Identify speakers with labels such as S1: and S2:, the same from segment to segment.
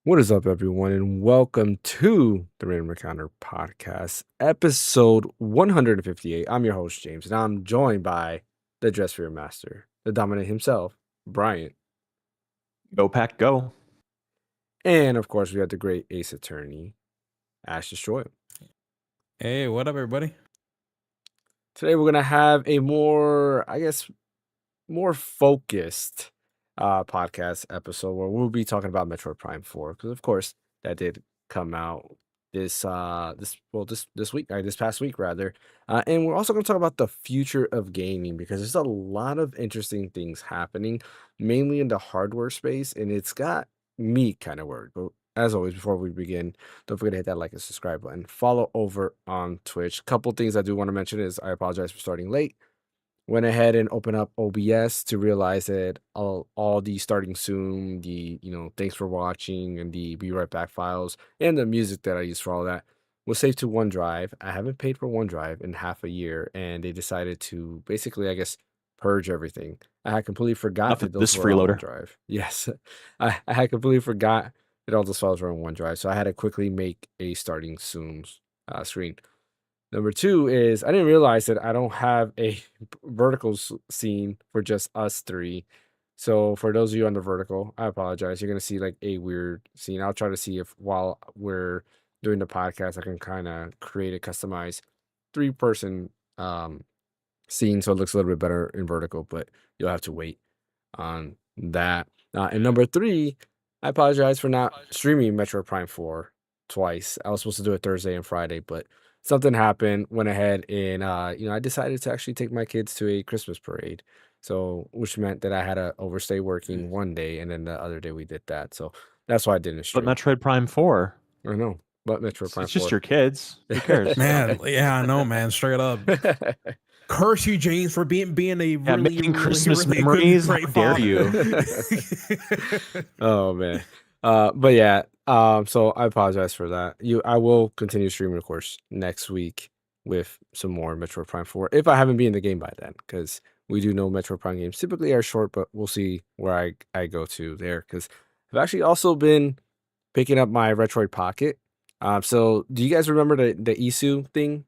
S1: What is up, everyone, and welcome to the Random Encounter Podcast, episode 158. I'm your host, James, and I'm joined by the Dress Fear Master, the Dominant himself, Bryant.
S2: Go Pack, go.
S1: And of course, we have the great Ace Attorney, Ash Destroy.
S3: Hey, what up, everybody?
S1: Today, we're going to have a more focused podcast episode where we'll be talking about Metroid Prime 4, because of course that did come out this past week rather. And we're also going to talk about the future of gaming, because there's a lot of interesting things happening, mainly in the hardware space, and it's got me kind of worried. But as always, before we begin, don't forget to hit that like and subscribe button. Follow over on Twitch. Couple things I do want to mention is I apologize for starting late. Went ahead and opened up OBS to realize that all the starting soon, the thanks for watching, and the be right back files, and the music that I use for all that was saved to OneDrive. I haven't paid for OneDrive in half a year, and they decided to basically, I guess, purge everything. I had completely forgot that those
S2: this
S1: were on
S2: freeloader.
S1: OneDrive. Yes, I had completely forgot that all those files were on OneDrive, so I had to quickly make a starting soon screen. Number two is I didn't realize that I don't have a vertical scene for just us three. So for those of you on the vertical, I apologize. You're going to see like a weird scene. I'll try to see if while we're doing the podcast, I can kind of create a customized 3-person scene so it looks a little bit better in vertical, but you'll have to wait on that. And number three, I apologize for not streaming Metroid Prime 4 twice. I was supposed to do it Thursday and Friday, but something happened, went ahead and I decided to actually take my kids to a Christmas parade. So which meant that I had to overstay working one day, and then the other day we did that. So that's why I didn't
S2: But
S1: stream.
S2: Metroid Prime 4.
S1: I know, but Metroid
S2: It's
S1: Prime 4.
S2: just your kids. Who cares?
S3: Man, yeah, I know, man. Straight up. Curse you, James, for being a really,
S2: making
S3: really,
S2: Christmas
S3: really
S2: memories.
S3: great
S2: How dare
S3: father.
S2: you?
S1: Oh man. But yeah, so I apologize for that. I will continue streaming, of course, next week with some more Metroid Prime 4 if I haven't been in the game by then, because we do know Metroid Prime games typically are short, but we'll see where I go to there, because I've actually also been picking up my Retroid Pocket. So do you guys remember the Isu thing?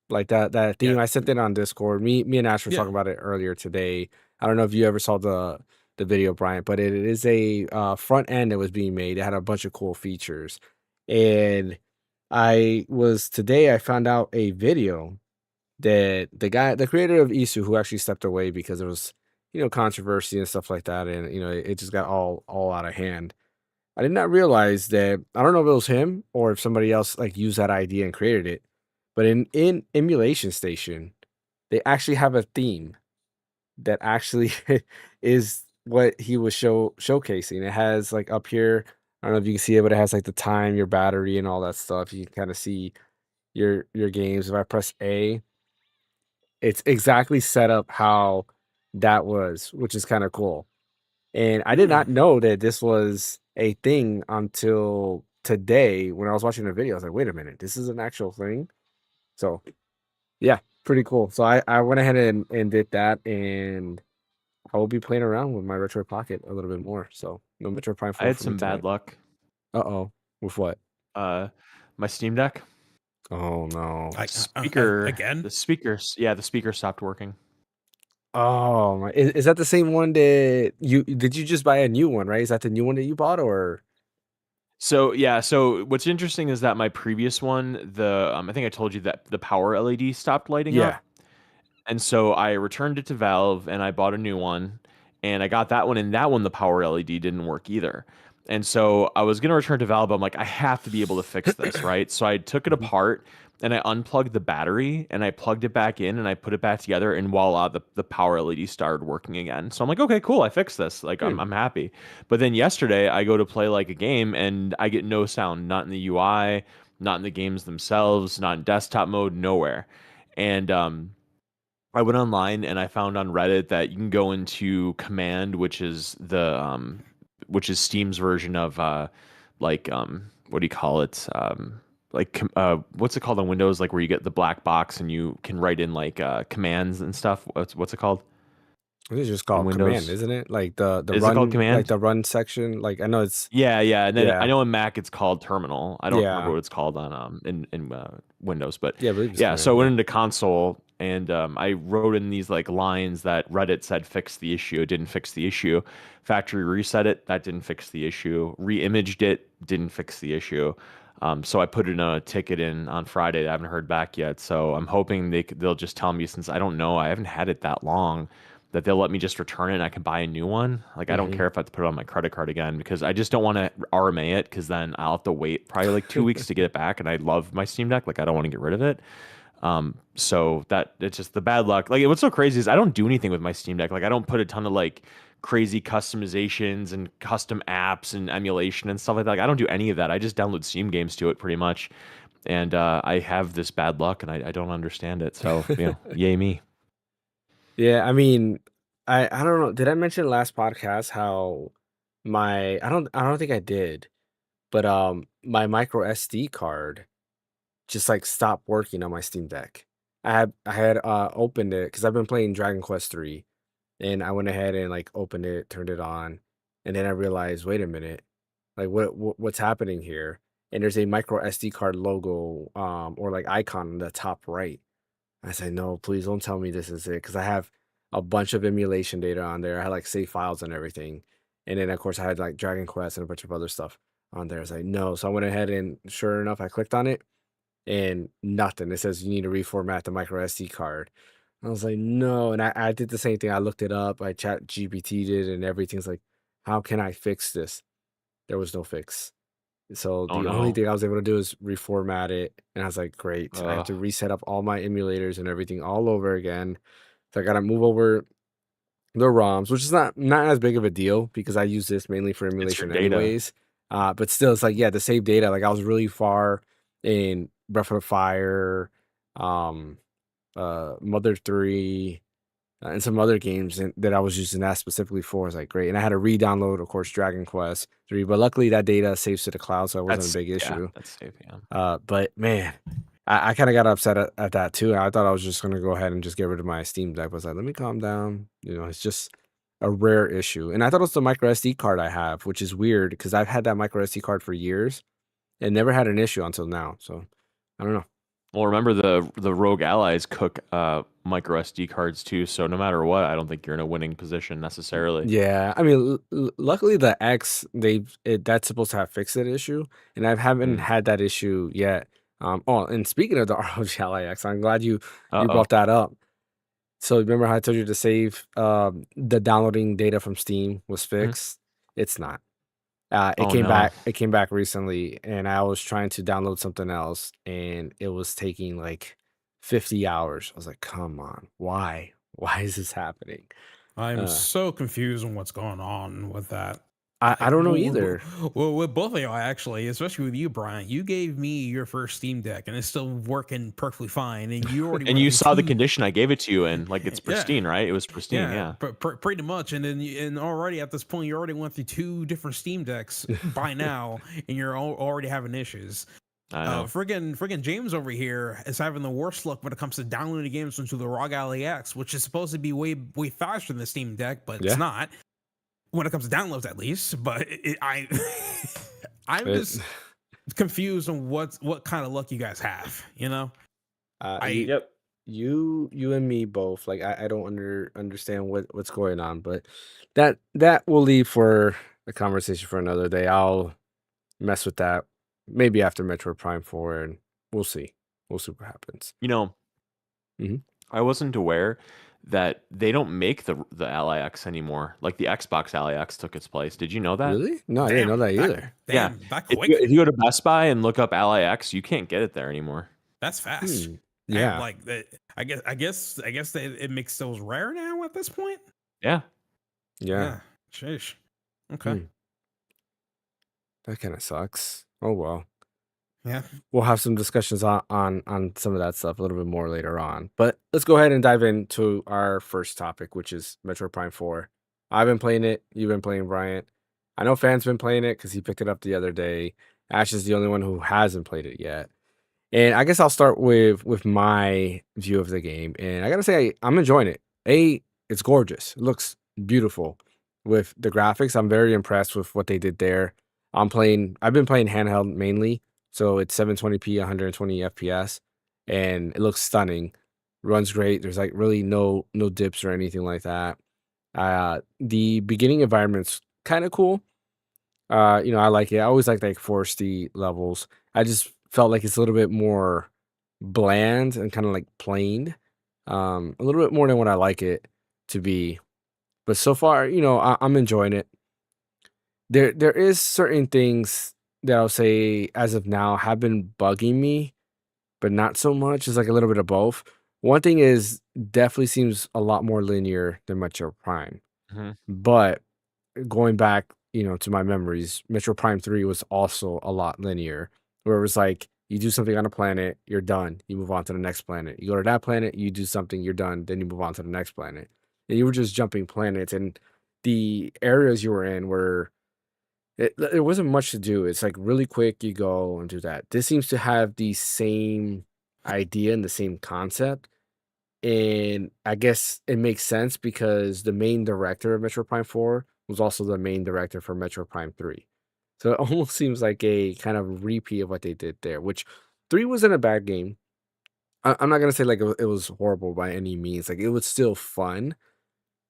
S1: Like that theme?
S3: Yeah.
S1: I sent it on Discord. Me and Ash were
S3: Yeah.
S1: talking about it earlier today. I don't know if you ever saw the video, Brian, but it is a front end that was being made. It had a bunch of cool features. And I found out a video that the creator of Isu, who actually stepped away because there was, controversy and stuff like that. And, it just got all out of hand. I did not realize that, I don't know if it was him or if somebody else like used that idea and created it, but in Emulation Station, they actually have a theme that actually is what he was showcasing. It has like up here, I don't know if you can see it, but it has like the time, your battery, and all that stuff. You can kind of see your games. If I press A, it's exactly set up how that was, which is kind of cool. And I did not know that this was a thing until today when I was watching the video. I was like, wait a minute, this is an actual thing. So yeah, pretty cool. So I went ahead and did that, and I will be playing around with my Retroid Pocket a little bit more. So no Metroid Prime 4
S2: I had
S1: for me
S2: some bad
S1: tonight.
S2: luck.
S1: Uh-oh. With what?
S2: My Steam Deck
S1: Oh no.
S2: speaker
S3: again?
S2: The speaker stopped working.
S1: Oh my, is that the same one that you just buy a new one, right? Is that the new one that you bought, or?
S2: So what's interesting is that my previous one, I think I told you that the power LED stopped lighting up. And so I returned it to Valve and I bought a new one, and I got that one, and that one the power LED didn't work either. And so I was going to return to Valve, but I'm like, I have to be able to fix this, right? So I took it apart and I unplugged the battery and I plugged it back in and I put it back together, and voila, the power LED started working again. So I'm like, okay, cool, I fixed this. Like I'm happy. But then yesterday I go to play like a game and I get no sound, not in the UI, not in the games themselves, not in desktop mode, nowhere. And I went online and I found on Reddit that you can go into Command, which is Steam's version of what do you call it? What's it called on Windows? Like where you get the black box and you can write in like commands and stuff. What's it called?
S1: I think it's just
S2: in
S1: called command,
S2: Windows.
S1: isn't it? Like the
S2: Is it called
S1: run, like
S2: command?
S1: the run section. Like I know it's
S2: Yeah, yeah. And then I
S1: yeah,
S2: know in Mac it's called terminal. I don't remember
S1: yeah,
S2: what it's called on in Windows, but
S1: yeah. I believe it's
S2: yeah. So
S1: command.
S2: I went
S1: Yeah.
S2: into console and I wrote in these like lines that Reddit said fix the issue. It didn't fix the issue. Factory reset it. That didn't fix the issue. Reimaged it. Didn't fix the issue. So I put in a ticket in on Friday. I haven't heard back yet. So I'm hoping they'll just tell me, since I don't know, I haven't had it that long, that they'll let me just return it and I can buy a new one. Like I don't
S1: Hmm.
S2: care if I have to put it on my credit card again, because I just don't want to RMA it, because then I'll have to wait probably like 2 weeks to get it back. And I love my Steam Deck. Like I don't want to get rid of it. So that it's just the bad luck. Like what's so crazy is I don't do anything with my Steam Deck. Like I don't put a ton of like crazy customizations and custom apps and emulation and stuff like that. Like, I don't do any of that. I just download Steam games to it pretty much. And I have this bad luck and I don't understand it. So, yay me.
S1: Yeah, I mean, I don't know. Did I mention last podcast how my I don't think I did, but my micro SD card just like stopped working on my Steam Deck. I had opened it because I've been playing Dragon Quest 3, and I went ahead and like opened it, turned it on, and then I realized, wait a minute, like what's happening here? And there's a micro SD card logo or like icon in the top right. I said, no, please don't tell me this is it, because I have a bunch of emulation data on there. I had like save files and everything. And then of course I had like Dragon Quest and a bunch of other stuff on there. I was like, no. So I went ahead and sure enough, I clicked on it and nothing. It says you need to reformat the micro SD card. I was like, no. And I did the same thing. I looked it up. I chat GPT'd it and everything's like, how can I fix this? There was no fix. So
S2: Oh
S1: the only
S2: no.
S1: thing I was able to do is reformat it, and I was like, "Great! I have
S2: Uh,
S1: to reset up all my emulators and everything all over again." So I gotta move over the ROMs, which is not as big of a deal because I use this mainly for
S2: it's for
S1: emulation
S2: data.
S1: anyways. But still, it's like, yeah, to save data. Like I was really far in Breath of the Fire, um, Mother 3, and some other games that I was using that specifically for. I was like, great. And I had to re-download, of course, Dragon Quest 3, but luckily that data saves to the cloud, so it wasn't a big
S2: Yeah,
S1: issue.
S2: that's safe. Yeah.
S1: But man, I kind of got upset at that too. I thought I was just gonna go ahead and just get rid of my Steam Deck. I was like, let me calm down. It's just a rare issue. And I thought it was the micro SD card I have, which is weird because I've had that micro SD card for years and never had an issue until now. So I don't know.
S2: Well, remember the Rogue Allies cook micro SD cards too, so no matter what, I don't think you're in a winning position necessarily.
S1: Yeah, I mean, luckily the X that's supposed to have fixed that issue, and I haven't
S2: Mm.
S1: had that issue yet. Oh, and speaking of the ROG Ally X, I'm glad you
S2: Uh-oh.
S1: brought that up. So remember how I told you to save the downloading data from Steam was
S2: Mhm.
S1: fixed? It's not. It
S2: Oh
S1: came
S2: no.
S1: back. It came back recently, and I was trying to download something else, and it was taking like 50 hours. I was like, "Come on, why? Why is this happening?"
S3: I'm
S1: Uh,
S3: so confused on what's going on with that.
S1: I
S3: Like,
S1: don't know either.
S3: with both of y'all, actually, especially with you, Brian, you gave me your first Steam Deck and it's still working perfectly fine. And you already
S2: And
S3: went
S2: you
S3: through
S2: saw the
S3: two.
S2: condition I gave it to you in, like it's
S3: Yeah.
S2: pristine, right? It was pristine,
S3: Yeah,
S2: yeah.
S3: but pretty much. And then, and already at this point, you already went through two different Steam Decks by now, and you're already having issues.
S2: I know.
S3: Friggin' James over here is having the worst luck when it comes to downloading games into the ROG Ally X, which is supposed to be way faster than the Steam Deck, but it's
S1: Yeah.
S3: not when it comes to downloads, at least. But I'm
S1: It,
S3: just confused on what kind of luck you guys have. I
S1: you, you and me both. Like I don't understand what's going on, but that will leave for a conversation for another day. I'll mess with that maybe after Metroid Prime 4, and we'll see. We'll see what happens.
S2: You know,
S1: Mhm.
S2: I wasn't aware that they don't make the Ally X anymore. Like the Xbox Ally X took its place. Did you know that?
S1: Really? No, I didn't know that either.
S2: Yeah.
S3: that
S2: If
S3: quick.
S2: you go to Best Buy and look up Ally X, you can't get it there anymore.
S3: That's fast.
S1: Yeah.
S3: Like that. I guess that it makes those rare now at this point.
S2: Yeah.
S1: Yeah.
S3: Sheesh. Okay.
S1: That kind of sucks. Oh well.
S3: Yeah.
S1: We'll have some discussions on some of that stuff a little bit more later on. But let's go ahead and dive into our first topic, which is Metroid Prime 4. I've been playing it. You've been playing, Bryant. I know Fan's been playing it because he picked it up the other day. Ash is the only one who hasn't played it yet. And I guess I'll start with my view of the game. And I gotta say, I'm enjoying it. it's gorgeous. It looks beautiful with the graphics. I'm very impressed with what they did there. I've been playing handheld mainly, so it's 720p, 120 FPS, and it looks stunning. Runs great. There's like really no dips or anything like that. The beginning environment's kind of cool. I like it. I always like foresty levels. I just felt like it's a little bit more bland and kind of like plain. A little bit more than what I like it to be. But so far, I'm enjoying it. There is certain things that I'll say as of now have been bugging me, but not so much. It's like a little bit of both. One thing is definitely seems a lot more linear than Metro Prime.
S2: Mhm.
S1: But going back, to my memories, Metro Prime 3 was also a lot linear, where it was like you do something on a planet, you're done. You move on to the next planet. You go to that planet, you do something, you're done. Then you move on to the next planet. And you were just jumping planets, and the areas you were in were it wasn't much to do. It's like really quick, you go and do that. This seems to have the same idea and the same concept. And I guess it makes sense because the main director of Metro Prime 4 was also the main director for Metro Prime 3. So it almost seems like a kind of repeat of what they did there, which 3 wasn't a bad game. I'm not going to say like it was horrible by any means. Like it was still fun,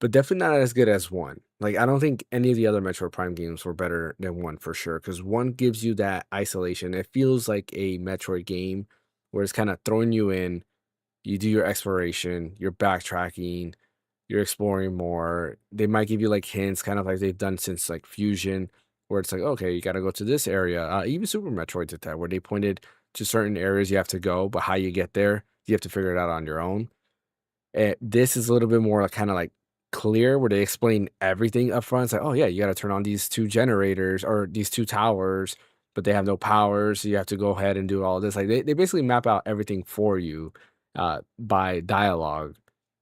S1: but definitely not as good as 1. Like I don't think any of the other Metro Prime games were better than 1 for sure, because 1 gives you that isolation. It feels like a Metroid game where it's kind of throwing you in, you do your exploration, you're backtracking, you're exploring more. They might give you like hints, kind of like they've done since like Fusion, where it's like, okay, you got to go to this area. Even Super Metroid did that, where they pointed to certain areas you have to go, but how you get there, you have to figure it out on your own. This is a little bit more kind of like clear, where they explain everything up front. It's like, oh yeah, you got to turn on these 2 generators or these 2 towers, but they have no power, so you have to go ahead and do all this. Like they basically map out everything for you by dialogue,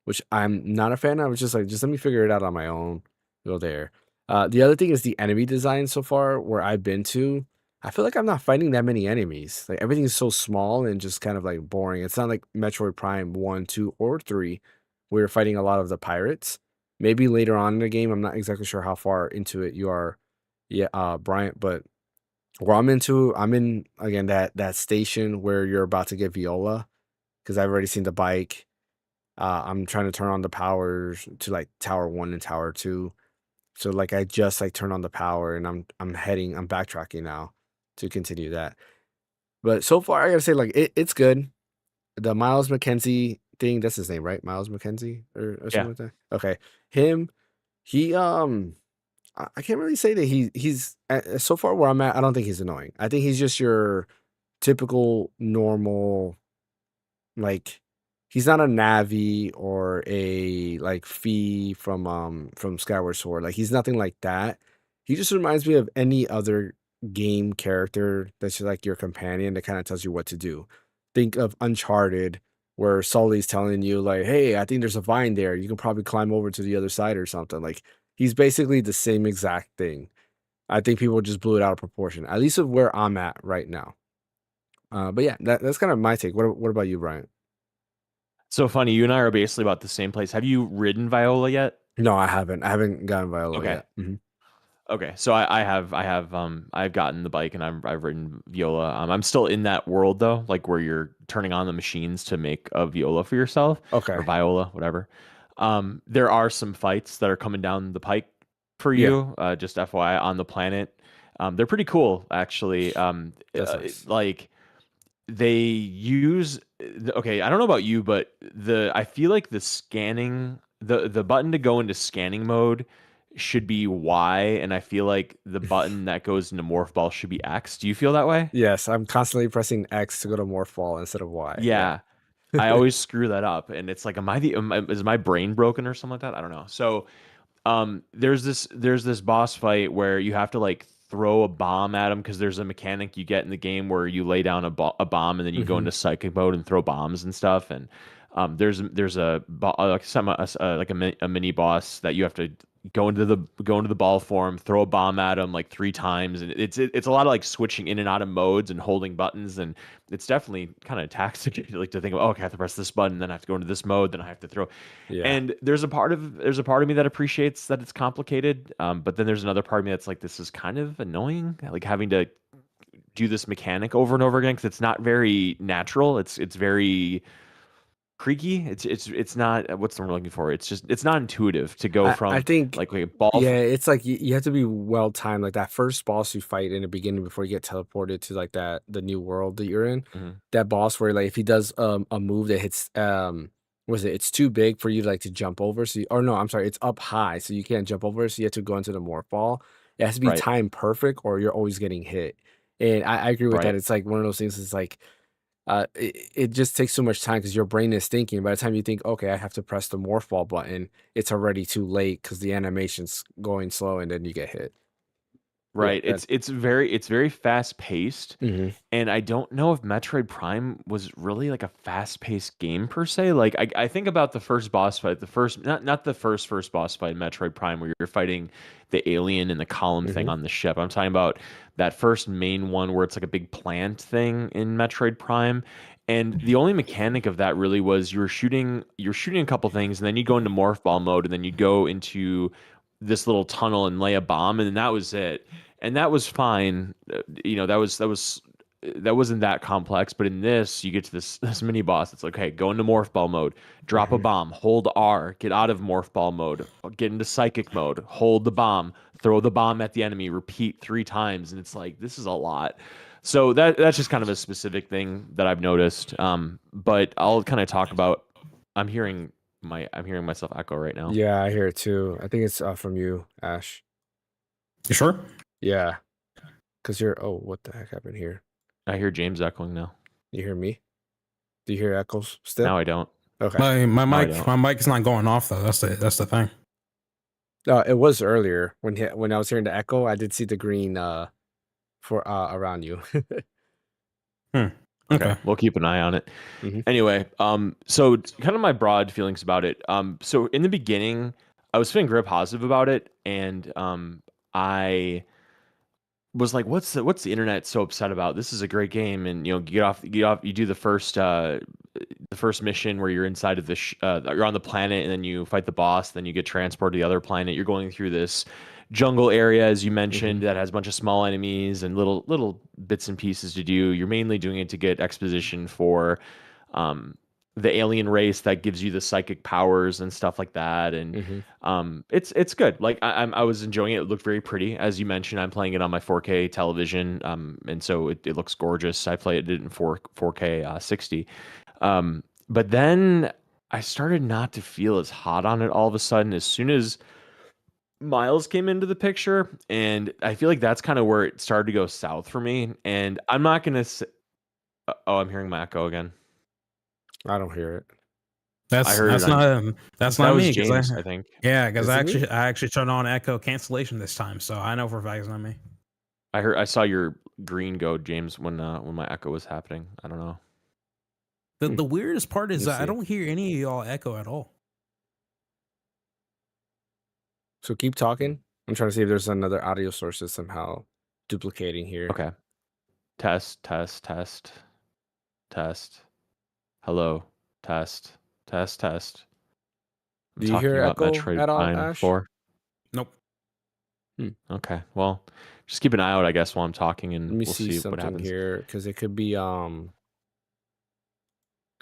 S1: which I'm not a fan of. It's just like, just let me figure it out on my own. Go there. The other thing is the enemy design so far where I've been to. I feel like I'm not fighting that many enemies. Like everything is so small and just kind of like boring. It's not like Metroid Prime 1, 2, or 3, where you're fighting a lot of the pirates. Maybe later on in the game, I'm not exactly sure how far into it you are, yeah, Bryant, but where I'm in again that station where you're about to get Viola, because I've already seen the bike. I'm trying to turn on the powers to like Tower 1 and Tower 2. So like I just like turn on the power and I'm backtracking now to continue that. But so far I gotta say like it's good. The Miles McKenzie thing, that's his name, right? Miles McKenzie or
S2: Yeah.
S1: something like that. Okay. Him, he I can't really say that he's so far where I'm at, I don't think he's annoying. I think he's just your typical normal, like he's not a Navi or a like Fee from Skyward Sword. Like he's nothing like that. He just reminds me of any other game character that's just like your companion that kind of tells you what to do. Think of Uncharted, where Sully's telling you like, "Hey, I think there's a vine there. You can probably climb over to the other side or something." Like he's basically the same exact thing. I think people just blew it out of proportion, at least of where I'm at right now. But yeah, that's kind of my take. What about you, Brian?
S2: So funny, you and I are basically about the same place. Have you ridden Viola yet?
S1: No, I haven't. I haven't gotten Viola
S2: Okay.
S1: yet. Mhm.
S2: Okay. So I've gotten the bike and I've ridden Viola. I'm still in that world though, like where you're turning on the machines to make a Viola for yourself or
S1: Okay.
S2: Viola, whatever. There are some fights that are coming down the pike for
S1: Yeah,
S2: you, just FYI on the planet. They're pretty cool actually.
S1: that's nice.
S2: Like they use okay, I don't know about you, but the I feel like the scanning the button to go into scanning mode should be Y, and I feel like the button that goes into morph ball should be X. Do you feel that way?
S1: Yes, I'm constantly pressing X to go to morph ball instead of Y. Yeah.
S2: Yeah. I always screw that up, and it's like, is my brain broken or something like that? I don't know. So there's this boss fight where you have to like throw a bomb at him because there's a mechanic you get in the game where you lay down a bomb and then you go
S1: Mhm.
S2: into psychic mode and throw bombs and stuff. And there's a like a mini boss that you have to go into the ball form, throw a bomb at him like 3 times, and it's a lot of like switching in and out of modes and holding buttons, and it's definitely kind of taxing like to think of, oh, okay, I have to press this button, then I have to go into this mode, then I have to throw.
S1: Yeah.
S2: And there's a part of me that appreciates that it's complicated, but then there's another part of me that's like, this is kind of annoying, like having to do this mechanic over and over again because it's not very natural. It's very creaky. It's not, what's the word I'm looking for? It's not intuitive to go
S1: I
S2: from
S1: think
S2: like a ball.
S1: yeah, it's like you have to be well timed. Like that first boss you fight in the beginning before you get teleported to like the new world that you're in.
S2: Mhm.
S1: That boss where like if he does a move that hits was it? It's too big for you like to jump over. So or no, I'm sorry, it's up high, so you can't jump over. So you have to go into the morph ball. It has to be
S2: Right,
S1: timed perfect, or you're always getting hit. And I agree with that.
S2: right.
S1: It's like one of those things. It's like it just takes so much time because your brain is thinking. By the time you think, okay, I have to press the morph ball button, it's already too late because the animation's going slow, and then you get hit. Yeah,
S2: Right.
S1: that.
S2: It's very fast paced.
S1: Hmm.
S2: And I don't know if Metroid Prime was really like a fast paced game per se. Like I think about the first boss fight, the first not the first boss fight in Metroid Prime where you're fighting the alien and the column thing
S1: Hmm.
S2: on the ship. I'm talking about that first main one where it's like a big plant thing in Metroid Prime. And the only mechanic of that really was you're shooting a couple things, and then you go into morph ball mode, and then you go into this little tunnel and lay a bomb, and then that was it, and that was fine. That wasn't that complex. But in this, you get to this mini boss. It's like, okay, go into morph ball mode, drop a
S1: Hmm.
S2: bomb, hold R, get out of morph ball mode, get into psychic mode, hold the bomb, throw the bomb at the enemy, repeat 3 times, and it's like this is a lot. So that's just kind of a specific thing that I've noticed. But I'll kind of talk about. I'm hearing I'm hearing myself echo right now.
S1: Yeah, I hear it too. I think it's from you, Ash.
S3: You sure?
S1: Yeah, because you're. Oh, what the heck happened here?
S2: I hear James echoing now.
S1: You hear me? Do you hear echoes still?
S2: Now I don't.
S1: Okay.
S3: My
S2: No, I
S3: mic
S2: don't.
S3: my mic's not going off though. That's the thing.
S1: No, it was earlier when I was hearing the echo. I did see the green for around you.
S3: Hmm.
S2: Okay,
S3: Okay.
S2: we'll keep an eye on it.
S1: Hmm.
S2: Anyway, so kind of my broad feelings about it. So in the beginning, I was feeling real positive about it, and I was like, what's the internet so upset about? This is a great game, and you get off, you do the first mission where you're inside of you're on the planet, and then you fight the boss, then you get transported to the other planet. You're going through this jungle area, as you
S1: Hmm.
S2: mentioned, that has a bunch of small enemies and little bits and pieces to do. You're mainly doing it to get exposition for um, the alien race that gives you the psychic powers and stuff like that. And
S1: Hmm.
S2: it's good. Like I was enjoying it. It looked very pretty, as you mentioned. I'm playing it on my 4K television, and so it looks gorgeous. I played it in 4K 60. But then I started not to feel as hot on it all of a sudden as soon as Miles came into the picture, and I feel like that's kind of where it started to go south for me. And I'm not gonna say, oh, I'm hearing my echo again.
S1: I don't hear it.
S2: I
S3: That's
S2: heard it
S3: that's
S2: on.
S3: not that's
S2: That
S3: not
S2: was
S3: me because
S2: James, I think.
S1: Is
S3: I
S1: it me?
S3: actually turned on echo cancellation this time, so I know for a fact it's not me.
S2: I saw your green go, James, when my echo was happening. I don't know.
S1: Hmm.
S3: The weirdest part
S1: Let
S3: is
S1: me
S3: that I
S1: see.
S3: don't hear any of y'all echo at all.
S1: So keep talking. I'm trying to see if there's another audio source that's somehow duplicating here.
S2: Okay. Test, test, test, test. Hello. Test, test, test. I'm
S1: Do you
S2: talking
S1: hear
S2: about
S1: echo
S2: Metroid
S1: at all,
S2: Prime
S1: Ash?
S2: 4.
S3: Nope.
S2: Okay. Well, just keep an eye out, I guess, while I'm talking,
S1: Let
S2: and
S1: me
S2: we'll
S1: see
S2: see what
S1: something
S2: happens.
S1: here because it could be because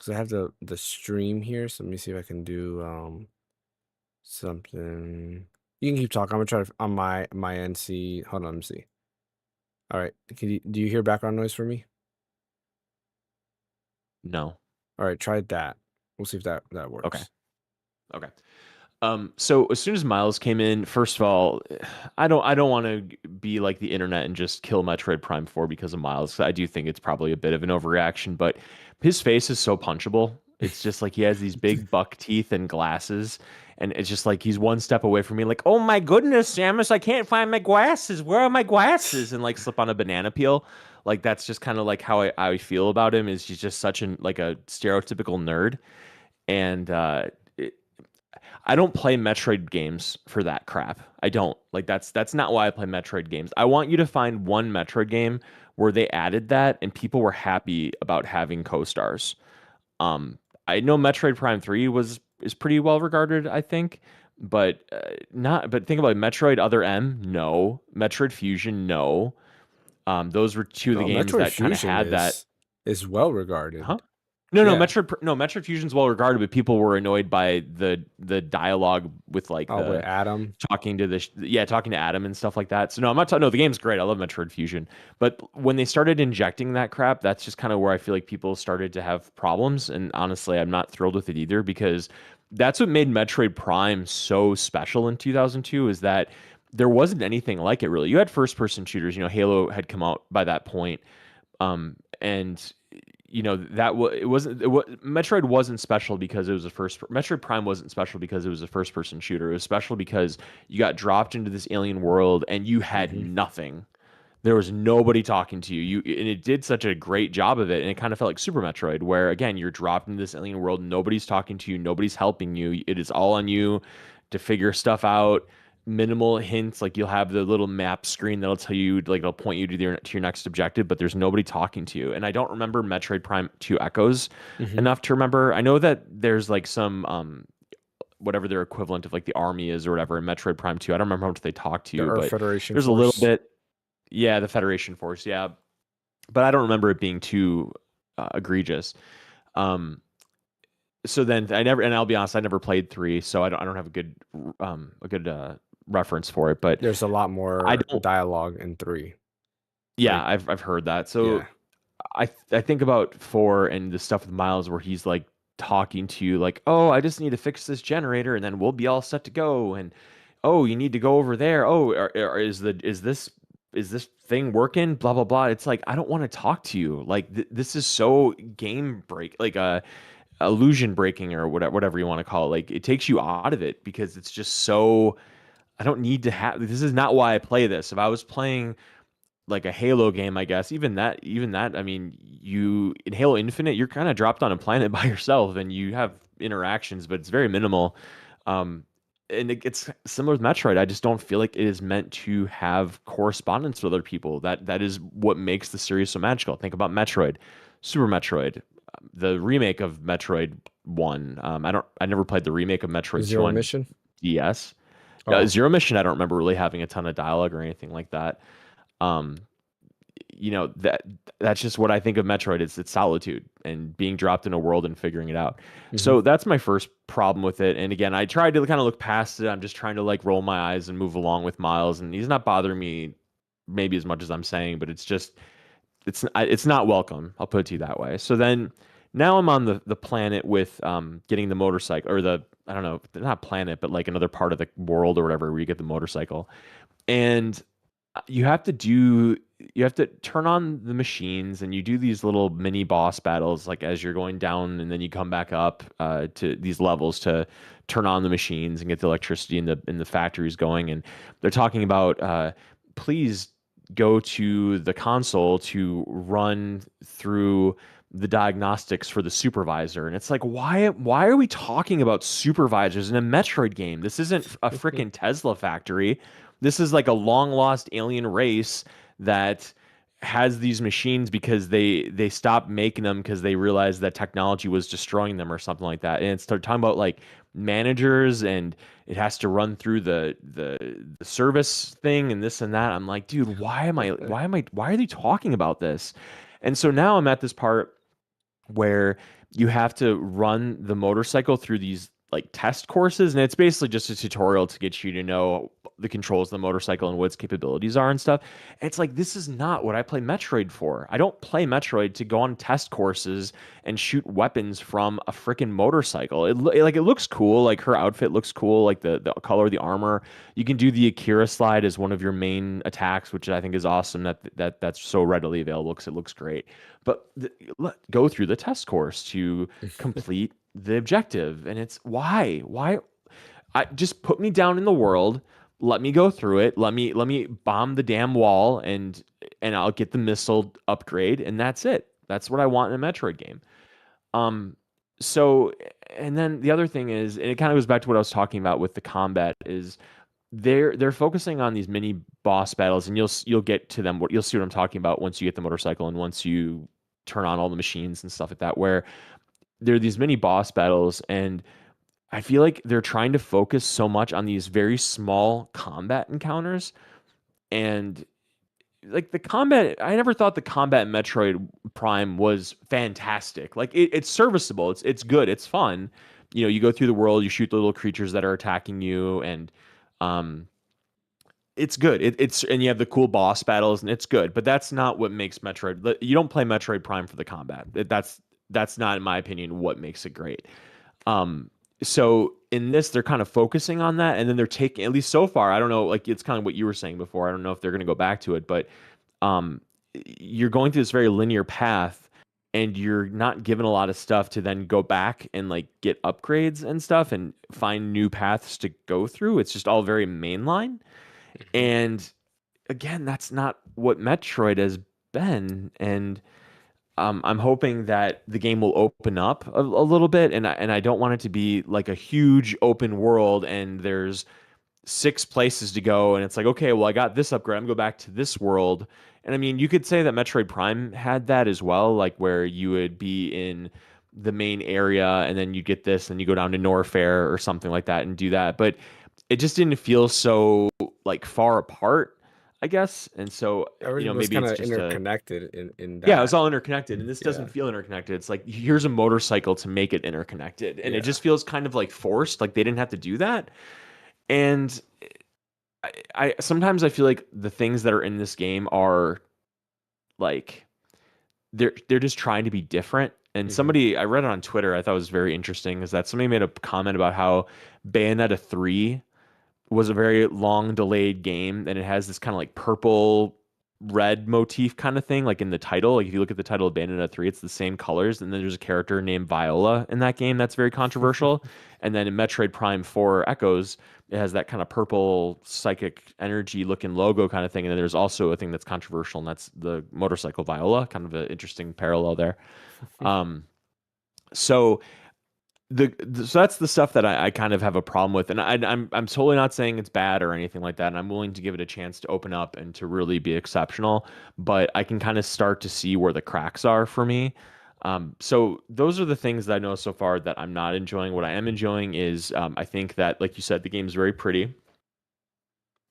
S1: I have the stream here. So let me see if I can do something. You can keep talking. I'm gonna try to on my end see. Hold on, let me see. All right. Do you hear background noise for me?
S2: No.
S1: All right, try that. We'll see if that
S2: Okay.
S1: works.
S2: Okay. So as soon as Miles came in, first of all, I don't want to be like the internet and just kill Metroid Prime 4 because of Miles. I do think it's probably a bit of an overreaction, but his face is so punchable. It's just like he has these big buck teeth and glasses, and it's just like he's one step away from me, like, oh my goodness, Samus, I can't find my glasses. Where are my glasses? And like slip on a banana peel. Like that's just kind of like how I feel about him. Is he's just such like a stereotypical nerd, and I don't play Metroid games for that crap. I don't. Like that's not why I play Metroid games. I want you to find one Metroid game where they added that and people were happy about having co-stars. Um, I know Metroid Prime 3 is pretty well regarded, I think, but not. But think about it, Metroid Other M, no. Metroid Fusion, no. Those were two of the
S1: No,
S2: games
S1: Metroid
S2: that kind of
S1: Fusion
S2: had that.
S1: is well
S2: Huh?
S1: regarded.
S2: No,
S1: Yeah.
S2: Metroid Fusion's well regarded, but people were annoyed by the dialogue with like
S1: Oh, with
S2: the
S1: Adam.
S2: talking to talking to Adam and stuff like that. So no, I'm not talking. No, the game's great. I love Metroid Fusion, but when they started injecting that crap, that's just kind of where I feel like people started to have problems. And honestly, I'm not thrilled with it either because that's what made Metroid Prime so special in 2002 is that there wasn't anything like it really. You had first person shooters. You know, Halo had come out by that point, and you know that Metroid wasn't special because it was a first. Metroid Prime wasn't special because it was a first person shooter. It was special because you got dropped into this alien world and you had
S1: Hmm.
S2: nothing. There was nobody talking to you. And it did such a great job of it, and it kind of felt like Super Metroid, where again you're dropped into this alien world. Nobody's talking to you. Nobody's helping you. It is all on you to figure stuff out. Minimal hints, like you'll have the little map screen that'll tell you, like it'll point you to your next objective, but there's nobody talking to you. And I don't remember Metroid Prime 2 Echoes
S1: Hmm.
S2: enough to remember. I know that there's like some whatever their equivalent of like the army is or whatever in Metroid Prime 2. I don't remember how much they talk to
S1: The
S2: you,
S1: Earth
S2: but
S1: Federation
S2: there's a little
S1: Force.
S2: bit. Yeah, the Federation Force. Yeah, but I don't remember it being too egregious. Um, so then I never, and I'll be honest, I never played 3, so I don't have a good reference for it. But
S1: There's a lot
S2: I
S1: more
S2: don't.
S1: dialogue in 3.
S2: Yeah,
S1: Like,
S2: I've heard that.
S1: yeah.
S2: So I think about 4 and the stuff with Miles where he's like talking to you like, "Oh, I just need to fix this generator and then we'll be all set to go." And, "Oh, you need to go over there. Oh, is this thing working? Blah blah blah." It's like I don't want to talk to you. Like this is so game break, like illusion breaking or whatever you want to call it. Like it takes you out of it because it's just so I don't need to have this is not why I play this. If I was playing like a Halo game, I guess, even that, I mean, you in Halo Infinite, you're kind of dropped on a planet by yourself and you have interactions, but it's very minimal. Um, and it's similar with Metroid. I just don't feel like it is meant to have correspondence with other people. That is what makes the series so magical. Think about Metroid, Super Metroid, the remake of Metroid 1. I never played the remake of Metroid 2
S1: Zero
S2: on
S1: Mission.
S2: DS.
S1: Oh.
S2: Zero Mission, I don't remember really having a ton of dialogue or anything like that. Um, you know that's just what I think of Metroid. It's solitude and being dropped in a world and figuring it out.
S1: Hmm.
S2: So that's my first problem with it. And again, I tried to kind of look past it. I'm just trying to like roll my eyes and move along with Miles, and he's not bothering me maybe as much as I'm saying, but it's just it's not welcome. I'll put it to you that way. So then now I'm on the planet with getting the motorcycle or the I don't know, not planet, but like another part of the world or whatever where you get the motorcycle. And you have to do you have to turn on the machines and you do these little mini boss battles like as you're going down and then you come back up to these levels to turn on the machines and get the electricity in the factories going, and they're talking about please go to the console to run through the diagnostics for the supervisor. And it's like why are we talking about supervisors in a Metroid game? This isn't a freaking Tesla factory. This is like a long lost alien race that has these machines because they stopped making them because they realized that technology was destroying them or something like that. And it's talking about like managers and it has to run through the service thing and this and that. I'm like, dude, why are they talking about this? And so now I'm at this part where you have to run the motorcycle through these like test courses, and it's basically just a tutorial to get you to know the controls of the motorcycle and what its capabilities are and stuff. And it's like this is not what I play Metroid for. I don't play Metroid to go on test courses and shoot weapons from a freaking motorcycle. It looks cool, like her outfit looks cool, like the color of the armor. You can do the Akira slide as one of your main attacks, which I think is awesome that's so readily available because it looks great. But go through the test course to complete the objective, and it's why I just put me down in the world, let me go through it, let me bomb the damn wall, and I'll get the missile upgrade, and that's it. That's what I want in a Metroid game. um so and then the other thing is, and it kind of goes back to what I was talking about with the combat, is they're focusing on these mini boss battles, and you'll get to them. You'll see what I'm talking about once you get the motorcycle and once you turn on all the machines and stuff like that, where there are these mini boss battles, and I feel like they're trying to focus so much on these very small combat encounters, and like the combat, I never thought the combat in Metroid Prime was fantastic. Like it's serviceable, it's good, it's fun. You know, you go through the world, you shoot the little creatures that are attacking you, and um, it's good. It's and you have the cool boss battles, and it's good. But that's not what makes Metroid. You don't play Metroid Prime for the combat. That's not, in my opinion, what makes it great. Um, so in this, they're kind of focusing on that, and then they're taking, at least so far, I don't know, like it's kind of what you were saying before. I don't know if they're going to go back to it, but um, you're going through this very linear path, and you're not given a lot of stuff to then go back and like get upgrades and stuff and find new paths to go through. It's just all very mainline.
S1: Mhm.
S2: And again, that's not what Metroid has been. And I'm hoping that the game will open up a little bit, and I don't want it to be like a huge open world and there's 6 places to go, and it's like, okay, well, I got this upgrade, I'm gonna go back to this world. And I mean, you could say that Metroid Prime had that as well, like where you would be in the main area and then you get this and you go down to Norfair or something like that and do that. But it just didn't feel so like far apart, I guess. And so,
S1: Everything was
S2: maybe
S1: kind
S2: it's
S1: of
S2: just a,
S1: interconnected in
S2: yeah, it was
S1: that.
S2: all interconnected, and this doesn't
S1: Yeah,
S2: feel interconnected. It's like here's a motorcycle to make it interconnected, and it
S1: yeah.
S2: just feels kind of like forced, like they didn't have to do that. And I sometimes I feel like the things that are in this game are like they're just trying to be different. And
S1: Hmm.
S2: somebody, I read it on Twitter, I thought was very interesting, is that somebody made a comment about how Bayonetta 3 was a very long delayed game, and it has this kind of like purple red motif kind of thing, like in the title. Like if you look at the title of Bayonetta 3, it's the same colors, and then there's a character named Viola in that game that's very controversial. And then in Metroid Prime 4 Echoes, it has that kind of purple psychic energy looking logo kind of thing. And then there's also a thing that's controversial, and that's the motorcycle Viola, kind of an interesting parallel there. Um, so so that's the stuff that I kind of have a problem with, and I'm totally not saying it's bad or anything like that, and I'm willing to give it a chance to open up and to really be exceptional, but I can kind of start to see where the cracks are for me. So those are the things that I know so far that I'm not enjoying. What I am enjoying is I think that, like you said, the game's very pretty.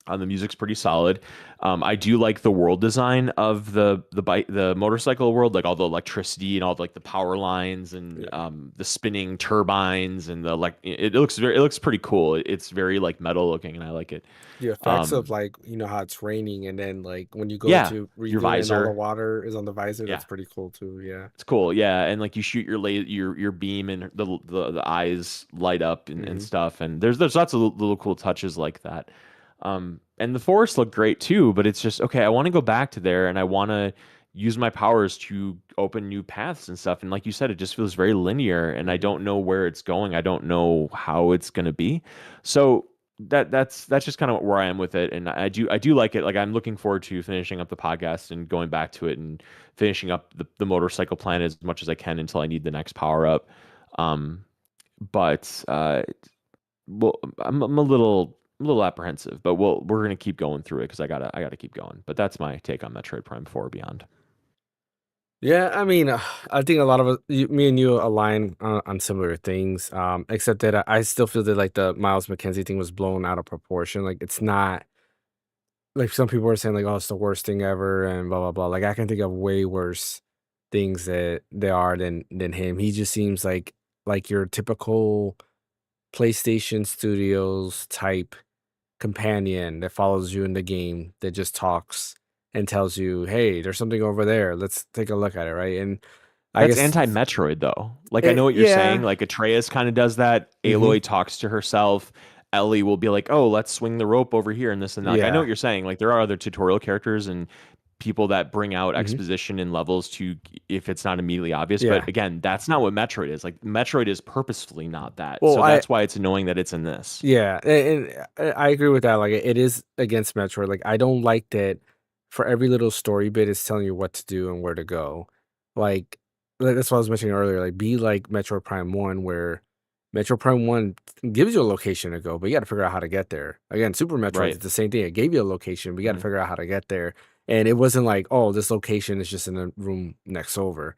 S2: The music's pretty solid. I do like the world design of the motorcycle world, like all the electricity and all like the power lines and
S1: Yeah.
S2: the spinning turbines and the like. It looks pretty cool. It's very like metal looking, and I like it.
S1: The effects of
S2: Um,
S1: like how it's raining and then like when you go
S2: yeah,
S1: to
S2: your
S1: redo it and all the
S2: visor.
S1: water is on the visor,
S2: Yeah,
S1: that's pretty cool too. Yeah.
S2: it's cool. Yeah, and like you shoot your beam and the eyes light up and
S1: Hmm.
S2: stuff. And there's lots of little cool touches like that. And the forests look great too, but it's just okay. I want to go back to there, and I want to use my powers to open new paths and stuff. And like you said, it just feels very linear, and I
S1: Hmm.
S2: don't know where it's going. I don't know how it's going to be. So that's just kind of where I am with it. And I do like it. Like I'm looking forward to finishing up the podcast and going back to it and finishing up the motorcycle plan as much as I can until I need the next power up. Um, but well, I'm a little apprehensive, but we're gonna keep going through it because I gotta keep going. But that's my take on Metroid Prime 4 Beyond.
S1: Yeah, I mean, I think a lot of us, me and you align on similar things. Except that I still feel that like the Miles McKenzie thing was blown out of proportion. Like it's not like some people are saying like, oh, it's the worst thing ever and blah blah blah. Like I can think of way worse things that they are than him. He just seems like your typical PlayStation Studios type companion that follows you in the game that just talks and tells you, "Hey, there's something over there. Let's take a look at it." Right? And I
S2: That's
S1: guess
S2: anti-Metroid though. Like I know what you're saying.
S1: yeah.
S2: Like Atreus kind of does that.
S1: Hmm.
S2: Aloy talks to herself. Ellie will be like, "Oh, let's swing the rope over here and this and that." Like I know
S1: Yeah.
S2: what you're saying. Like there are other tutorial characters and people that bring out
S1: Hmm.
S2: exposition in levels to if it's not immediately obvious. But
S1: Yeah.
S2: again, that's not what Metroid is. Like Metroid is purposefully not that.
S1: Well,
S2: So
S1: I
S2: that's why it's annoying that it's in this.
S1: yeah, and I agree with that. Like it is against Metroid. Like I don't like that for every little story bit it's telling you what to do and where to go. Like that's what I was mentioning earlier. Like be like Metroid Prime 1 where Metro Prime 1 gives you a location to go, but you gotta figure out how to get there. Again, Super Metroid
S2: Right.
S1: is the same thing. It gave you a location, but you gotta
S2: Mhm.
S1: figure out how to get there. And it wasn't like, oh, this location is just in the room next over.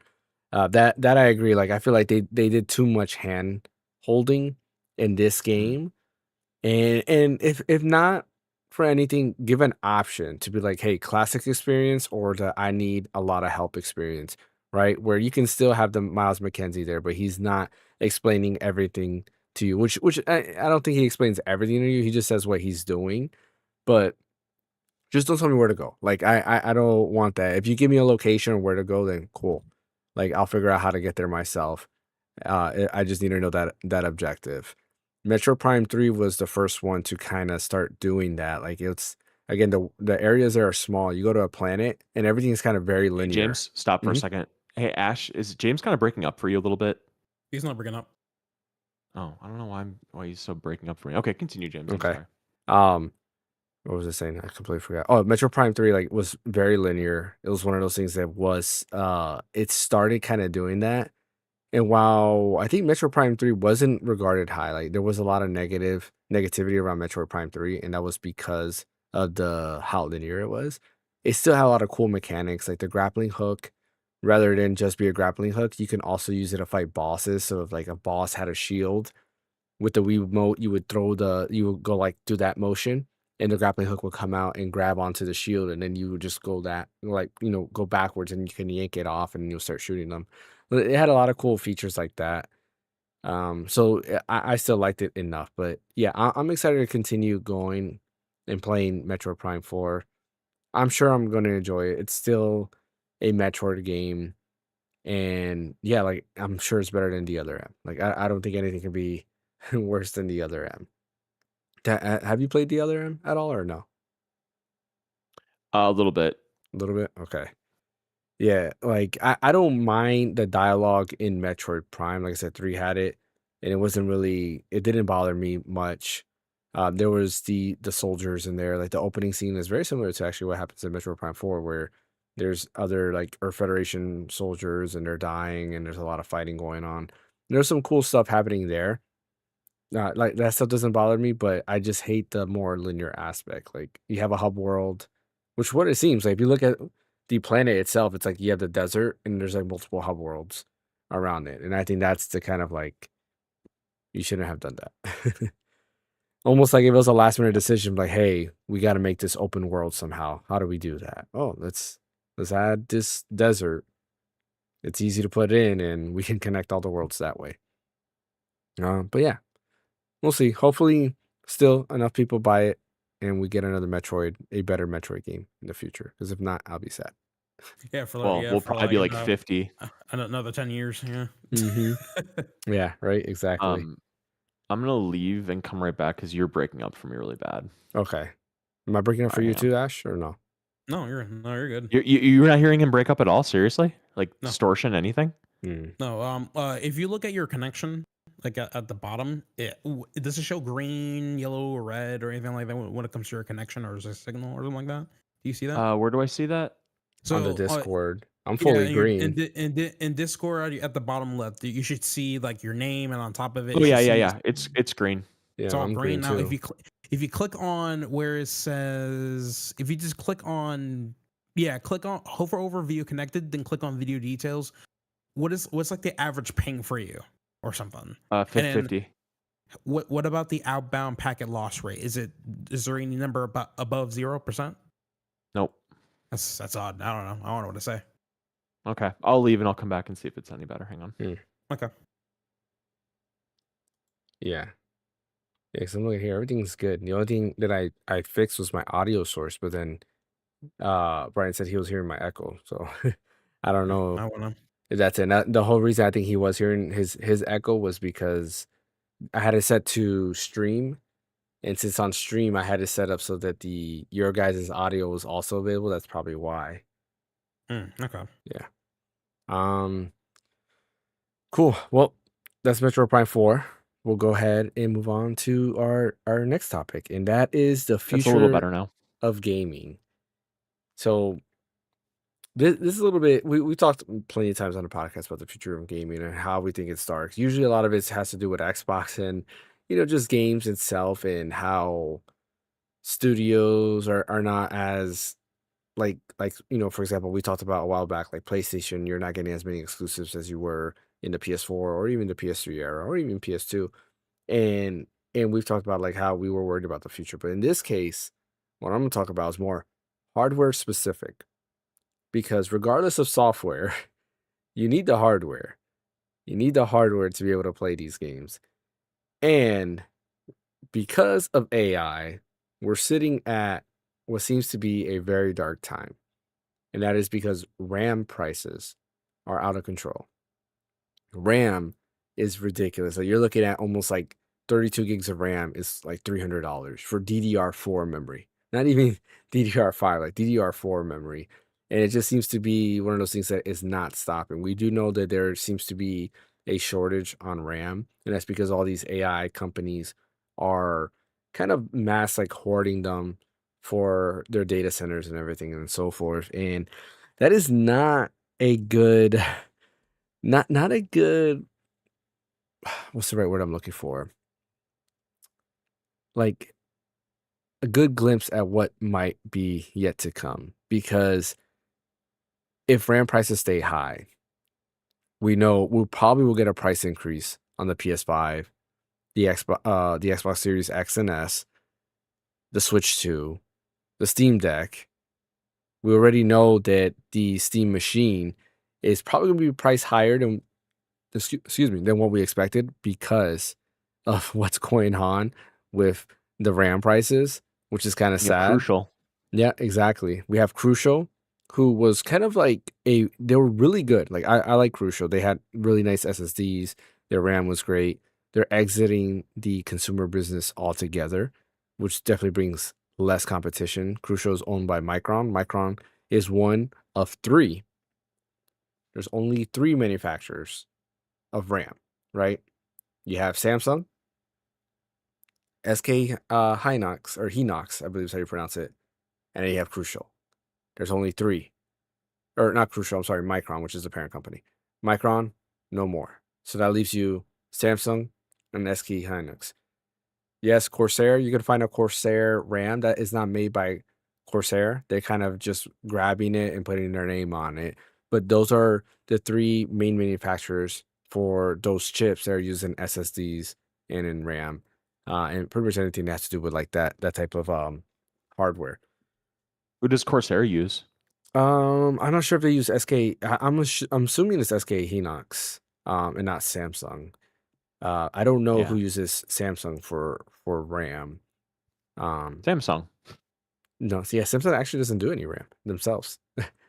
S1: That I agree. Like I feel like they did too much hand holding in this
S2: Mhm.
S1: game. And if not for anything, give an option to be like, hey, classic experience or the I need a lot of help experience, right? Where you can still have the Miles McKenzie there, but he's not explaining everything to you, which I don't think he explains everything to you. He just says what he's doing, but just don't tell me where to go. Like I don't want that. If you give me a location or where to go, then cool. Like I'll figure out how to get there myself. I just need to know that objective. Metro Prime 3 was the first one to kind of start doing that. Like it's again the areas there are small. You go to a planet and everything is kind of very
S2: Hey,
S1: linear.
S2: James, stop for a
S1: hmm
S2: second. Hey, Ash, is James kind of breaking up for you a little bit?
S3: He's not bringing up.
S2: Oh, I don't know why he's so breaking up for me. Okay, continue, James. I'm
S1: Okay.
S2: sorry.
S1: What was I saying? I completely forgot. Oh, Metro Prime 3 like was very linear. It was one of those things that was it started kind of doing that. And while I think Metro Prime 3 wasn't regarded high, like there was a lot of negativity around Metroid Prime 3, and that was because of the how linear it was. It still had a lot of cool mechanics, like the grappling hook. Rather than just be a grappling hook, you can also use it to fight bosses. So if like a boss had a shield with the Wii remote, you would go like do that motion, and the grappling hook would come out and grab onto the shield, and then you would just go that like go backwards, and you can yank it off, and you'll start shooting them. But it had a lot of cool features like that. So I still liked it enough, but yeah, I'm excited to continue going and playing Metroid Prime 4. I'm sure I'm going to enjoy it. It's still a Metroid game, and yeah, like I'm sure it's better than the other M. Like I don't think anything can be worse than the other M. Have you played the other M at all or no?
S2: A little bit.
S1: A little bit. Okay. Yeah, like I don't mind the dialogue in Metroid Prime. Like I said, 3 had it, and it didn't bother me much. There was the soldiers in there. Like the opening scene is very similar to actually what happens in Metroid Prime 4, where there's other like Earth Federation soldiers and they're dying and there's a lot of fighting going on. There's some cool stuff happening there. Like that stuff doesn't bother me, but I just hate the more linear aspect. Like you have a hub world, which what it seems like. If you look at the planet itself, it's like you have the desert and there's like multiple hub worlds around it, and I think that's the kind of like you shouldn't have done that. Almost like if it was a last minute decision, like, hey, we got to make this open world somehow. How do we do that? Oh, let's add this desert. It's easy to put in, and we can connect all the worlds that way. But yeah, we'll see. Hopefully, still enough people buy it, and we get a better Metroid game in the future. Because if not, I'll be sad.
S3: Yeah, for
S2: Well, we'll
S3: for
S2: probably be
S3: like
S2: like 50.
S3: another 10 years. Yeah.
S1: hmm Yeah, right. Exactly.
S2: Um, I'm gonna leave and come right back because you're breaking up for me really bad.
S1: Okay. Am I breaking up
S2: All
S1: for
S2: right,
S1: you
S2: hang on.
S1: too, Ash, or no?
S3: You're good.
S2: You're not hearing him break up at all? Seriously? Like
S3: No,
S2: distortion, anything?
S1: Mm.
S3: no. If you look at your connection, like at the bottom, does it show green, yellow, or red, or anything like that when it comes to your connection, or is it a signal or something like that? Do you see that?
S2: Where do I see that?
S1: On the
S3: So,
S1: Discord, I'm
S3: yeah,
S1: fully green.
S3: in Discord at the bottom left, you should see like your name, and on top of it,
S2: Oh
S3: you should
S2: yeah.
S3: see
S2: It's green.
S3: it's
S1: Yeah,
S3: all
S1: I'm green
S3: green. Now,
S1: too.
S3: if you click on where it says, if you just click on, yeah, click on hover over view connected, then click on video details. What's like the average ping for you or something? And then
S2: 50.
S3: what about the outbound packet loss rate? Is there any number above 0%?
S2: Nope.
S3: That's odd. I don't know. I don't know what to say.
S2: Okay, I'll leave and I'll come back and see if it's any better. Hang on.
S3: Okay.
S1: Yeah. Yeah, because I'm looking here, everything's good. The only thing that I fixed was my audio source, but then Brian said he was hearing my echo, so I don't know
S3: I wanna.
S1: if that's it. The whole reason I think he was hearing his echo was because I had it set to stream, and since on stream I had it set up so that your guys' audio was also available. That's probably why.
S3: Okay.
S1: Yeah. Um. Cool. Well, that's Metro Prime 4. We'll go ahead and move on to our next topic, and that is the
S2: That's a little
S1: future
S2: better now.
S1: of gaming. So this is a little bit. We talked plenty of times on the podcast about the future of gaming and how we think it starts. Usually, a lot of it has to do with Xbox and just games itself and how studios are not as for example, we talked about a while back, like PlayStation, you're not getting as many exclusives as you were in the PS4 or even the PS3 era or even PS2. And we've talked about like how we were worried about the future. But in this case, what I'm gonna talk about is more hardware specific. Because regardless of software, you need the hardware. You need the hardware to be able to play these games. And because of AI, we're sitting at what seems to be a very dark time. And that is because RAM prices are out of control. RAM is ridiculous. Like you're looking at almost like 32 gigs of RAM is like $300 for DDR4 memory. Not even DDR5, like DDR4 memory. And it just seems to be one of those things that is not stopping. We do know that there seems to be a shortage on RAM, and that's because all these AI companies are kind of mass like hoarding them for their data centers and everything and so forth. And that is not a good not a good what's the right word I'm looking for? Like a good glimpse at what might be yet to come. Because if RAM prices stay high, we know we probably will get a price increase on the PS5, the Xbox Series X and S, the Switch 2, the Steam Deck. We already know that the Steam machine is probably going to be priced higher than than what we expected because of what's going on with the RAM prices, which is kind of
S2: You have
S1: sad.
S2: Crucial.
S1: Yeah, exactly. We have Crucial, who was kind of like they were really good. Like I like Crucial. They had really nice SSDs. Their RAM was great. They're exiting the consumer business altogether, which definitely brings less competition. Crucial is owned by Micron. Micron is one of three. There's only three manufacturers of RAM, right? You have Samsung, SK Hinox, or Hinox, I believe is how you pronounce it, and then you have Crucial. There's only three. Or not Crucial, I'm sorry, Micron, which is the parent company. Micron, no more. So that leaves you Samsung and SK Hynix. Yes, Corsair, you can find a Corsair RAM that is not made by Corsair. They're kind of just grabbing it and putting their name on it. But those are the three main manufacturers for those chips that are used in SSDs and in RAM. And pretty much anything that has to do with like that type of hardware.
S2: Who does Corsair use?
S1: I'm not sure if they use SK. I'm assuming it's SK Hinox, and not Samsung. I don't know who uses Samsung for RAM.
S2: Samsung.
S1: No, yeah, Samsung actually doesn't do any RAM themselves,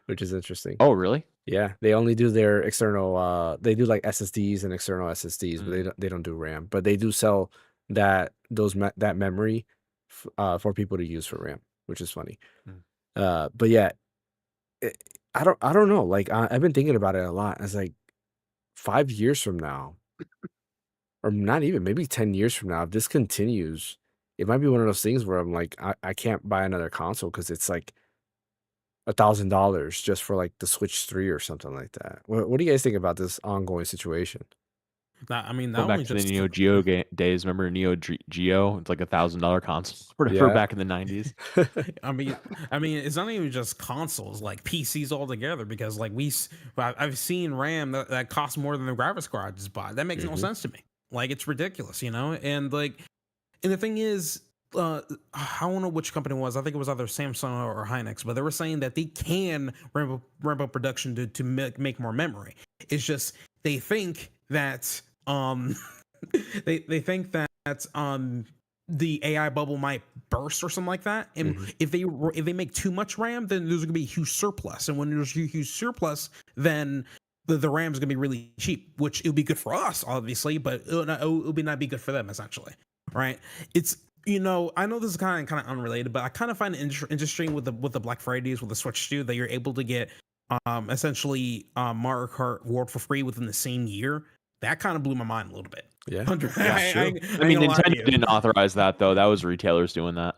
S1: which is interesting.
S2: Oh, really?
S1: Yeah, they only do their external. They do like SSDs and external SSDs, but they don't do RAM. But they do sell that memory for people to use for RAM, which is funny. But yeah. I don't know. Like I've been thinking about it a lot. It's like 5 years from now, or not even maybe 10 years from now, if this continues, it might be one of those things where I'm like, I can't buy another console because it's like $1,000 just for like the Switch 3 or something like that. What do you guys think about this ongoing situation?
S3: I mean,
S2: Go
S3: not
S2: back
S3: only
S2: to the
S3: just
S2: Neo Geo days. Remember Neo Geo? It's like $1,000 console for back in the 90s.
S3: I mean, it's not even just consoles, like PCs altogether. Because like I've seen RAM that costs more than the graphics card just bought. That makes no sense to me. Like it's ridiculous, you know. And the thing is, I don't know which company it was. I think it was either Samsung or Hynix, but they were saying that they can ramp up production to make more memory. It's just they think that they think that the AI bubble might burst or something like that. And if they make too much RAM, then there's gonna be a huge surplus. And when there's a huge surplus, then the RAM is gonna be really cheap, which it'll be good for us, obviously, but it'll not be good for them, essentially, right? It's I know this is kind of unrelated, but I kind of find it interesting with the Black Fridays with the Switch 2 that you're able to get essentially Mario Kart World for free within the same year. That kind of blew my mind a little bit.
S1: Yeah,
S2: I mean, Nintendo didn't authorize that though. That was retailers doing that.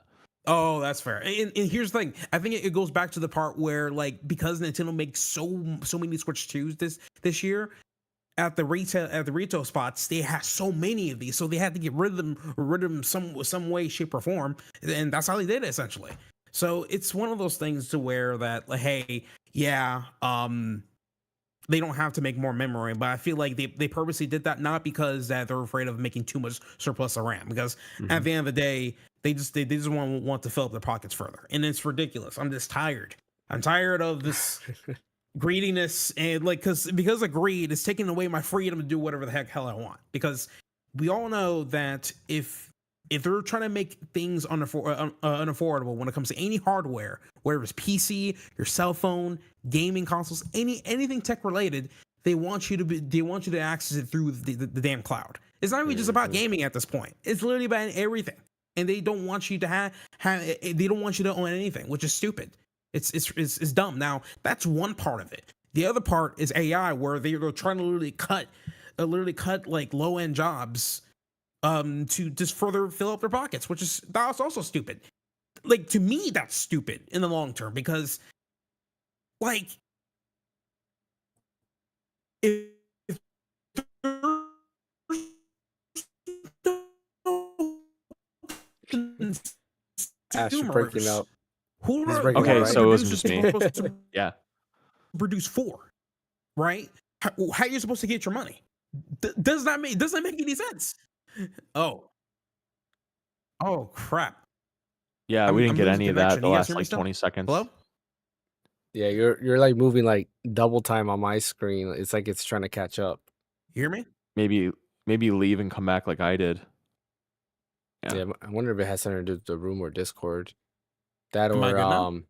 S3: Oh, that's fair. And here's the thing. I think it goes back to the part where, like, because Nintendo makes so many Switch 2s this year, at the retail spots, they have so many of these, so they had to get rid of them some way, shape, or form, and that's how they did it essentially. So it's one of those things to where that, like, hey, yeah, they don't have to make more memory, but I feel like they purposely did that, not because that they're afraid of making too much surplus of RAM, because at the end of the day, they just want to fill up their pockets further, and it's ridiculous. I'm just tired. I'm tired of this greediness, and like, because of greed is taking away my freedom to do whatever the hell I want. Because we all know that if they're trying to make things unaffordable when it comes to any hardware, whether it's PC, your cell phone, gaming consoles, anything tech related, they want you to access it through the damn cloud. It's not even just about gaming at this point. It's literally about everything, and they don't want you to have they don't want you to own anything, which is stupid. It's dumb. Now that's one part of it. The other part is AI, where they're trying to literally cut like low end jobs to just further fill up their pockets, that's also stupid. Like, to me, that's stupid in the long term, because, like, if
S1: Ash, you're breaking up.
S2: Okay, so it wasn't just me. Yeah.
S3: Produce for, right? How are you supposed to get your money? Does that make any sense? Oh crap!
S2: Yeah, we didn't get any of that the last like 20 seconds.
S3: Hello?
S1: Yeah, you're like moving like double time on my screen. It's like it's trying to catch up.
S3: You hear me?
S2: Maybe leave and come back like I did.
S1: Yeah, I wonder if it has something to do with the room or Discord. That or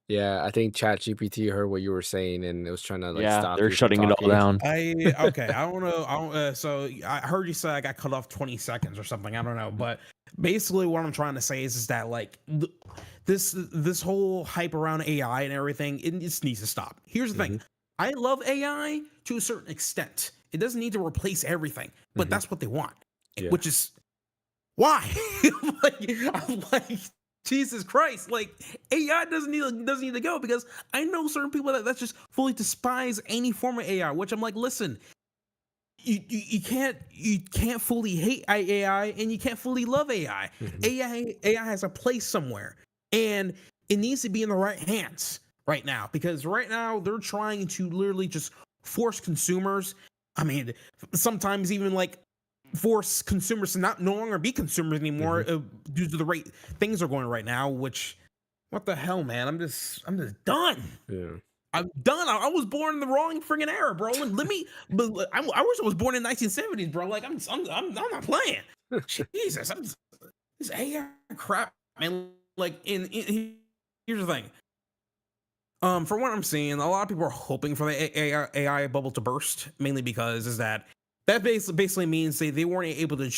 S1: yeah, I think ChatGPT heard what you were saying and it was trying to like stop.
S2: They're shutting it all down.
S3: I don't know. So I heard you say I got cut off 20 seconds or something. I don't know, but basically what I'm trying to say is that, like, this whole hype around AI and everything, it just needs to stop. Here's the thing. I love AI to a certain extent. It doesn't need to replace everything, but that's what they want, which is why. I'm like, Jesus Christ, like, AI doesn't need to go, because I know certain people that just fully despise any form of AI, which I'm like, listen, you can't fully hate AI and you can't fully love AI. AI has a place somewhere, and it needs to be in the right hands right now, because right now they're trying to literally just force consumers. I mean, sometimes even like force consumers to no longer be consumers anymore due to the rate things are going right now. Which, what the hell, man? I'm just done. Yeah, I'm done. I was born in the wrong friggin' era, bro. I wish I was born in 1970s, bro. Like, I'm not playing. Jesus, this AI crap, man. Like, here's the thing. For what I'm seeing, a lot of people are hoping for the AI bubble to burst, mainly because that basically means they weren't able to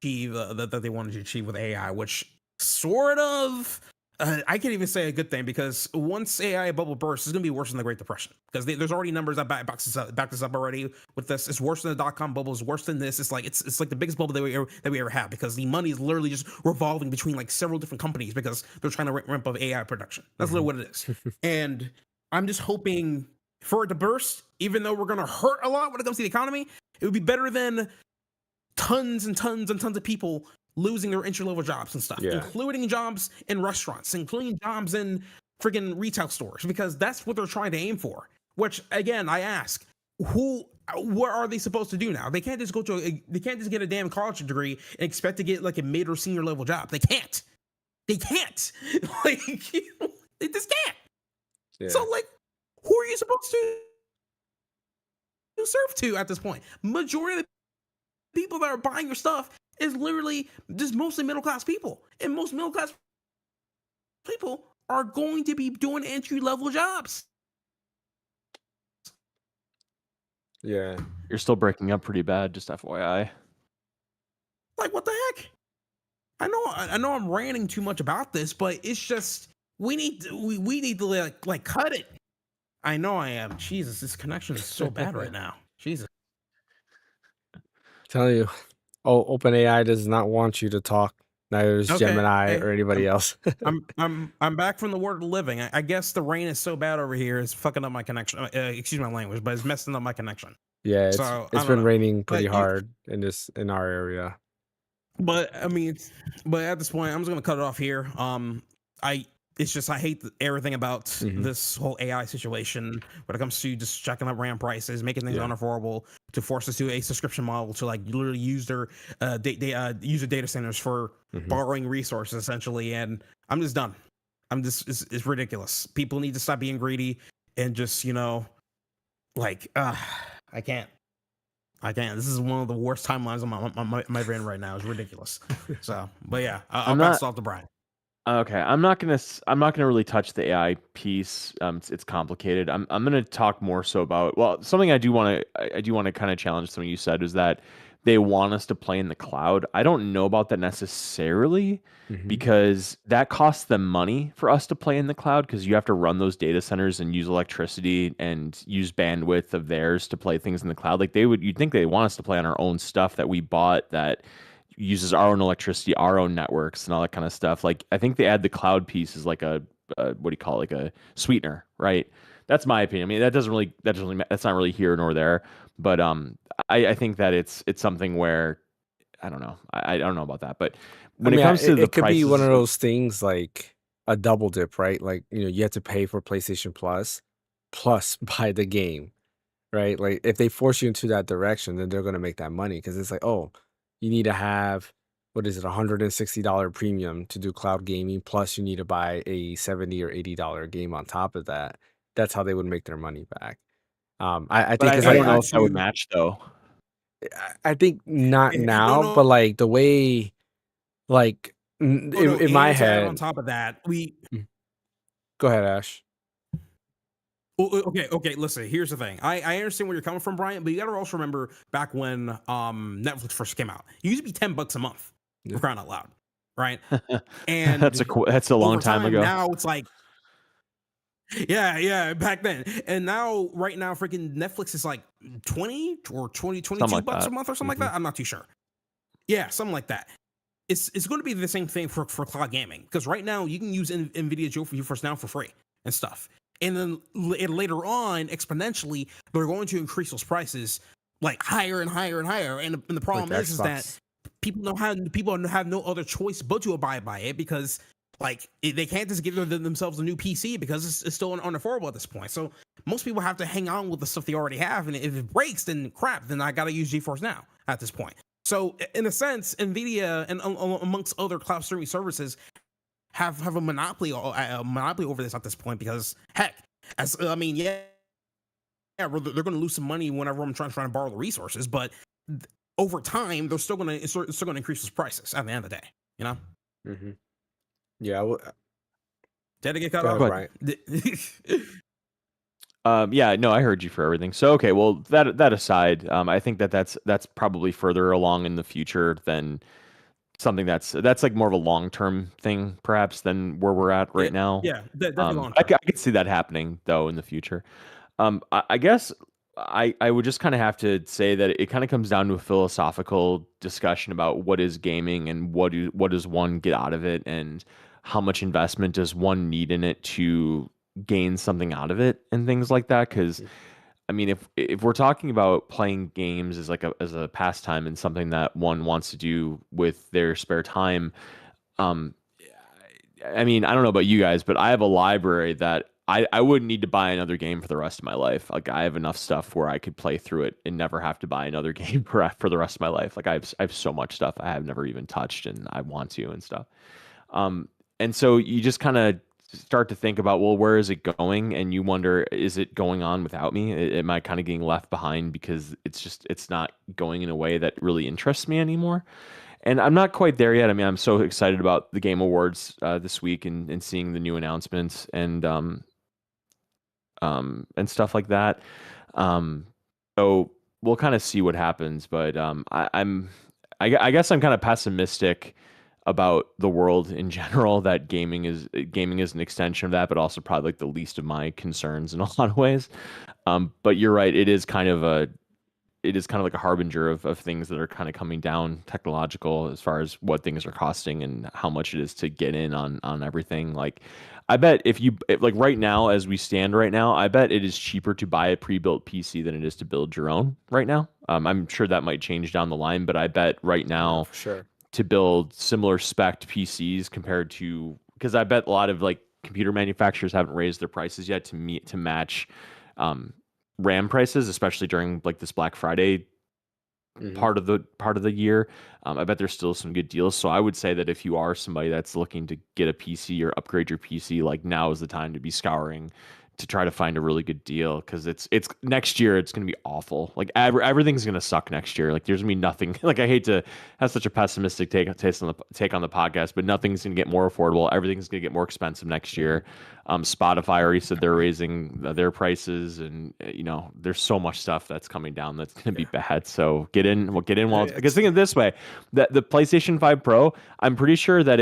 S3: achieve that they wanted to achieve with AI, which sort of I can't even say a good thing, because once AI bubble bursts, it's gonna be worse than the Great Depression, because there's already numbers that back this up already with this. It's worse than the .com bubble. It's worse than this. It's like the biggest bubble that we ever had, because the money is literally just revolving between like several different companies, because they're trying to ramp up AI production. That's literally what it is. And I'm just hoping for it to burst, even though we're gonna hurt a lot when it comes to the economy. It would be better than tons and tons and tons of people losing their entry-level jobs and stuff, including jobs in restaurants, including jobs in freaking retail stores, because that's what they're trying to aim for. Which, again, I ask, what are they supposed to do now? They can't just get a damn college degree and expect to get like a mid or senior level job. They can't. Like, they just can't. Yeah. So, like, who are you supposed to serve to at this point? Majority of the people that are buying your stuff is literally just mostly middle-class people. And most middle-class people are going to be doing entry-level jobs.
S1: Yeah.
S2: You're still breaking up pretty bad, just FYI.
S3: Like, what the heck? I know I'm ranting too much about this, but it's just, we need to like cut it. I know I am. Jesus, this connection is so bad right now. Jesus.
S1: Telling you. Oh, OpenAI does not want you to talk. neither is
S3: Okay.
S1: Gemini
S3: Hey,
S1: or anybody
S3: I'm
S1: else.
S3: I'm back from the world of living. I guess the rain is so bad over here, it's fucking up my connection. Excuse my language, but it's messing up my connection.
S1: Yeah,
S3: So I
S1: it's
S3: don't
S1: been
S3: know.
S1: raining pretty
S3: But you,
S1: hard in our area.
S3: but I mean, but at this point, I'm just gonna cut it off here. I it's just I hate everything about
S1: Mhm.
S3: this whole AI situation when it comes to just jacking up RAM prices, making things
S1: Yeah.
S3: unaffordable, to force us to a subscription model to like literally use their use their data centers for
S1: Mhm.
S3: borrowing resources essentially. And I'm just done. I'm just it's ridiculous. People need to stop being greedy and just like I can't. I can't. This is one of the worst timelines on my brain right now. It's ridiculous. So, but yeah, I'll
S2: I'm
S3: pass
S2: not
S3: it off to Brian.
S2: okay. I'm not gonna really touch the AI piece. It's complicated. I'm gonna talk more so about something I do want to kind of challenge something you said is that they want us to play in the cloud. I don't know about that necessarily
S1: Mhm.
S2: because that costs them money for us to play in the cloud because you have to run those data centers and use electricity and use bandwidth of theirs to play things in the cloud. Like you'd think they want us to play on our own stuff that we bought that uses our own electricity, our own networks, and all that kind of stuff. Like I think they add the cloud piece as like what do you call it? Like a sweetener, right? That's my opinion. I mean, that's not really here nor there. But I think that it's something where I don't know. I don't know about that. But
S1: I
S2: when it
S1: mean,
S2: comes to the
S1: it could be one of
S2: prices,
S1: those things like a double dip, right? Like, you have to pay for PlayStation plus buy the game, right? Like, if they force you into that direction, then they're gonna make that money because it's like, oh, you need to have what is it, $160 premium to do cloud gaming, plus you need to buy a $70 or $80 game on top of that. That's how they would make their money back. I
S2: but
S1: think it's
S2: I
S3: I
S2: don't
S1: like
S2: know
S3: got
S2: if that would
S3: you.
S2: match though.
S1: I think not
S3: No,
S1: now, but
S3: no.
S1: like the way, like
S3: Oh no.
S1: in my
S3: And to add on
S1: head.
S3: top of that, we.
S1: Mm, Go ahead, Ash.
S3: Okay. Listen, here's the thing. I understand where you're coming from, Brian, but you got to also remember back when Netflix first came out. It used to be $10 a month for
S1: Yeah.
S3: crying out loud, right? And
S2: That's a long
S3: over
S2: time
S3: time,
S2: ago.
S3: now it's like yeah, back then. And now, right now, freaking Netflix is like 20 or 20,
S2: Something
S3: 22
S2: like
S3: bucks a
S2: that.
S3: month or something like
S1: Mhm.
S3: that. I'm not too sure. Yeah, something like that. It's going to be the same thing for cloud gaming because right now you can use NVIDIA GeForce Now for free and stuff. And then later on, exponentially, they're going to increase those prices like higher and higher and higher. And the
S1: Like
S3: problem
S1: the
S3: is that
S1: Xbox.
S3: people have no other choice but to abide by it because they can't just give themselves a new PC because it's still unaffordable at this point. So most people have to hang on with the stuff they already have, and if it breaks, then crap, then I got to use GeForce Now at this point. So in a sense, Nvidia and amongst other cloud streaming services have a monopoly over this at this point because heck, as I mean, they're going to lose some money whenever I'm trying to borrow the resources, but over time they're still going to increase those prices at the end of the day. You know?
S1: Mhm. Yeah,
S3: Did I get cut
S1: go
S3: off?
S1: ahead,
S2: Go ahead.
S1: Bryant.
S2: Yeah, no, I heard you for everything. So okay, well that aside, I think that's probably further along in the future than something that's like more of a long term thing, perhaps, than where we're at
S3: Yeah,
S2: right now.
S3: yeah, definitely long
S2: I,
S3: term.
S2: I could see that happening though in the future. I guess I would just kind of have to say that it kind of comes down to a philosophical discussion about what is gaming and what does one get out of it and how much investment does one need in it to gain something out of it and things like that. Because
S1: Mm.
S2: I mean, if we're talking about playing games as like as a pastime and something that one wants to do with their spare time, um, I mean, I don't know about you guys, but I have a library that I wouldn't need to buy another game for the rest of my life. Like I have enough stuff where I could play through it and never have to buy another game for the rest of my life. Like I have so much stuff I have never even touched and I want to and stuff. Um, and so you just kind of start to think about, well, where is it going? And you wonder, is it going on without me? Am I kind of getting left behind because it's not going in a way that really interests me anymore? And I'm not quite there yet. I mean, I'm so excited about the Game Awards this week and seeing the new announcements and stuff like that. Um, so we'll kind of see what happens. But I guess I'm kind of pessimistic about the world in general. That gaming is an extension of that, but also probably like the least of my concerns in a lot of ways. But you're right. It is kind of it is kind of like a harbinger of things that are kind of coming down technological as far as what things are costing and how much it is to get in on everything. Like, I bet like right now, as we stand right now, I bet it is cheaper to buy a pre-built PC than it is to build your own right now. I'm sure that might change down the line, but I bet right
S1: Yeah,
S2: now
S1: for sure.
S2: to build similar spec PCs compared to, because I bet a lot of like computer manufacturers haven't raised their prices yet to match um, RAM prices, especially during like this Black Friday
S1: Hmm.
S2: part of the year. I bet there's still some good deals. So I would say that if you are somebody that's looking to get a PC or upgrade your PC, like now is the time to be scouring to try to find a really good deal, because it's next year it's going to be awful. Like everything's going to suck next year. Like there's going to be nothing. Like I hate to have such a pessimistic take on the podcast, but nothing's going to get more affordable. Everything's going to get more expensive next year. Spotify already said they're raising their prices, and there's so much stuff that's coming down that's going to be bad. So get in. We'll get in while because think of it this way: that the PlayStation 5 Pro, I'm pretty sure that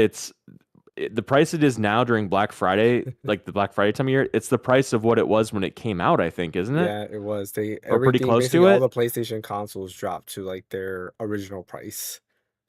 S2: the price it is now during Black Friday, like the Black Friday time of year, it's the price of what it was when it came out, I think, isn't it?
S1: Yeah, it was. They
S2: Or pretty
S1: everything
S2: close
S1: basically
S2: to
S1: all
S2: it.
S1: the PlayStation consoles dropped to like their original price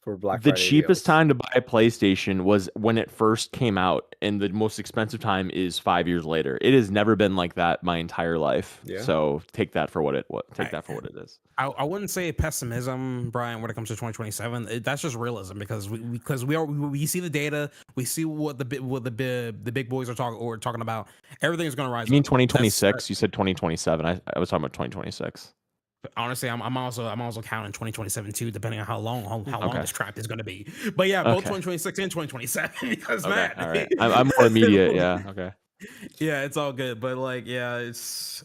S1: for Black
S2: The
S1: Friday
S2: cheapest
S1: deals.
S2: time to buy a PlayStation was when it first came out, and the most expensive time is 5 years later. It has never been like that my entire life.
S1: Yeah.
S2: So take that for what it is.
S3: I wouldn't say pessimism, Brian, when it comes to 2027. That's just realism, because we see the data, we see what the big boys are talking about. Everything's going to rise.
S2: You mean
S3: up.
S2: 2026? You said 2027. I was talking about 2026.
S3: Honestly, I'm also counting 2027 too, depending on how long
S2: Okay.
S3: this crap is going to be. But yeah, both
S2: Okay.
S3: 2026 and 2027. Because
S2: Okay.
S3: man,
S2: All right. I'm more immediate. Yeah. Okay.
S3: yeah, it's all good. But like, yeah, it's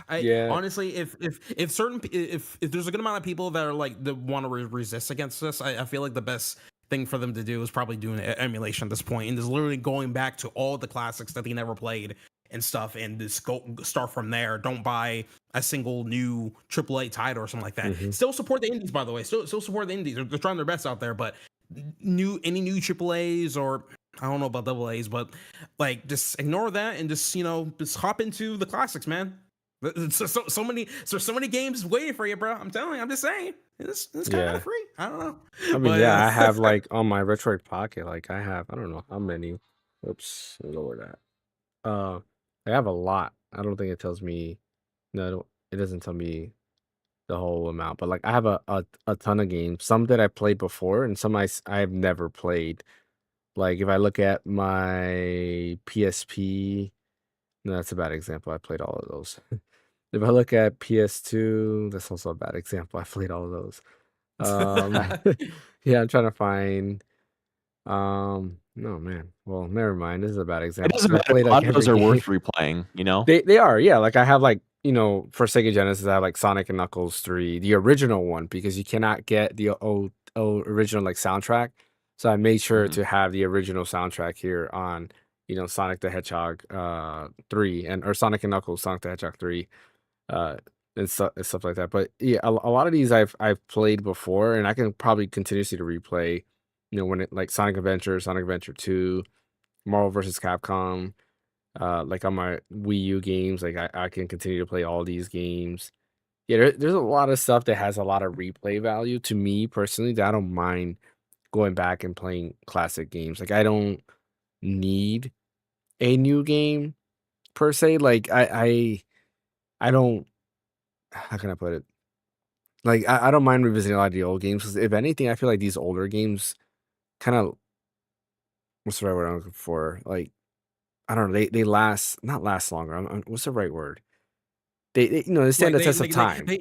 S3: I
S1: Yeah.
S3: honestly, if there's a good amount of people that are like that want to resist against this, I feel like the best thing for them to do is probably doing emulation at this point, and just literally going back to all the classics that they never played and stuff, and just go start from there. Don't buy a single new AAA title or something like that.
S1: Mhm.
S3: Still support the indies, by the way. Still support the indies. They're trying their best out there, but any new AAAs, or I don't know about double A's, but like just ignore that and just just hop into the classics, man. So many games waiting for you, bro. I'm telling you. I'm just saying. It's kind
S1: Yeah.
S3: of free. I don't know.
S1: I mean,
S3: But
S1: yeah, I have like on my Metroid Pocket, like I have, I don't know how many. Oops, lower that. I have a lot. I don't think it tells me. No, it doesn't tell me the whole amount, but like I have a ton of games. Some that I played before, and some I have never played. Like if I look at my PSP, no, that's a bad example. I played all of those. If I look at PS2, that's also a bad example. I played all of those. Yeah, I'm trying to find. No, man. Well, never mind. This is a bad
S2: It
S1: example
S2: doesn't
S1: 'cause I
S2: matter.
S1: played
S2: A
S1: like
S2: lot of those
S1: every
S2: are
S1: game.
S2: worth replaying.
S1: They are, yeah. Like I have like, for Sega Genesis, I have like Sonic and Knuckles 3, the original one, because you cannot get the old original like soundtrack. So I made sure
S2: Mhm.
S1: to have the original soundtrack here on, Sonic the Hedgehog 3 or Sonic and Knuckles, Sonic the Hedgehog 3, uh and stuff like that. But yeah, a lot of these I've played before, and I can probably continuously to replay, when it like Sonic Adventure 2, Marvel vs. Capcom, like on my Wii U games, like I can continue to play all these games. Yeah, there's a lot of stuff that has a lot of replay value to me personally, that I don't mind going back and playing classic games. Like I don't need a new game per se. Like I don't, how can I put it? Like I don't mind revisiting a lot of the old games, because if anything, I feel like these older games kind of, what's the right word I'm looking for? Like I don't know, they last, not last longer. What's the right word? They stand
S3: like
S1: the test of time. They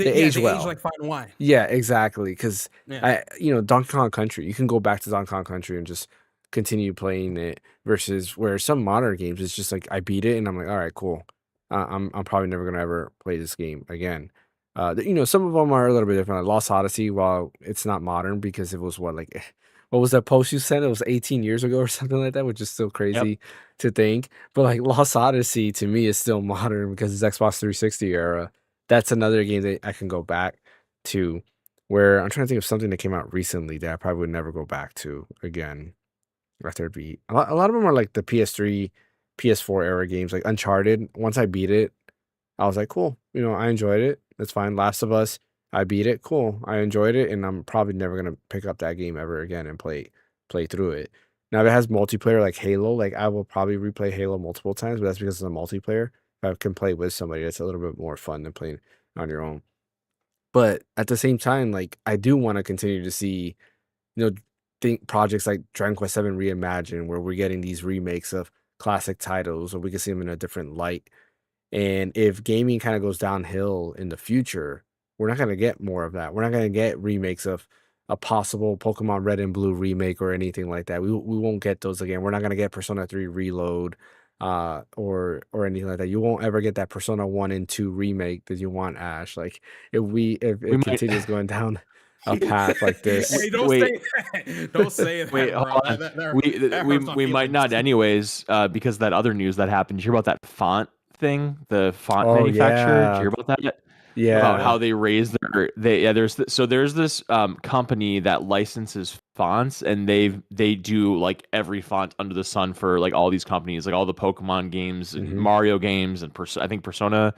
S3: yeah,
S1: age
S3: they age
S1: well.
S3: like fine wine.
S1: Yeah, exactly. Because
S3: Yeah.
S1: Donkey Kong Country, you can go back to Donkey Kong Country and just continue playing it. Versus where some modern games, it's just like I beat it and I'm like, all right, cool. I'm probably never gonna ever play this game again. Some of them are a little bit different. Like Lost Odyssey, while it's not modern because it was what was that post you sent? It was 18 years ago or something like that, which is still
S2: Yep.
S1: crazy to think. But like Lost Odyssey to me is still modern because it's Xbox 360 era. That's another game that I can go back to, where I'm trying to think of something that came out recently that I probably would never go back to again after it beat. A lot of them are like the PS3, PS4 era games, like Uncharted. Once I beat it, I was like, cool. I enjoyed it. That's fine. Last of Us, I beat it. Cool. I enjoyed it, and I'm probably never gonna pick up that game ever again and play through it. Now, if it has multiplayer like Halo, like I will probably replay Halo multiple times, but that's because it's a multiplayer. If I can play with somebody, it's a little bit more fun than playing on your own. But at the same time, like I do want to continue to see, think projects like Dragon Quest Seven Reimagined, where we're getting these remakes of classic titles, or we can see them in a different light. And if gaming kind of goes downhill in the future, we're not going to get more of that. We're not going to get remakes of a possible Pokemon Red and Blue remake or anything like that. We won't get those again. We're not going to get Persona 3 Reload or anything like that. You won't ever get that Persona 1 and 2 remake that you want, Ash. Like if
S2: We
S1: it
S2: might.
S1: continues going down a path like this.
S3: Hey, don't
S2: Wait.
S3: say that. Don't say that,
S2: Wait,
S3: bro.
S2: hold on.
S3: That
S2: We
S3: hurts my
S2: we might
S3: feelings.
S2: not anyways, because that other news that happened. Did you hear about that font thing? The font
S1: Oh
S2: manufacturer. Did you
S1: yeah.
S2: hear about that yet? About how
S1: Yeah.
S2: they raise there's this company that licenses fonts, and they do like every font under the sun for like all these companies, like all the Pokemon games and
S1: Hmm.
S2: Mario games and I think Persona,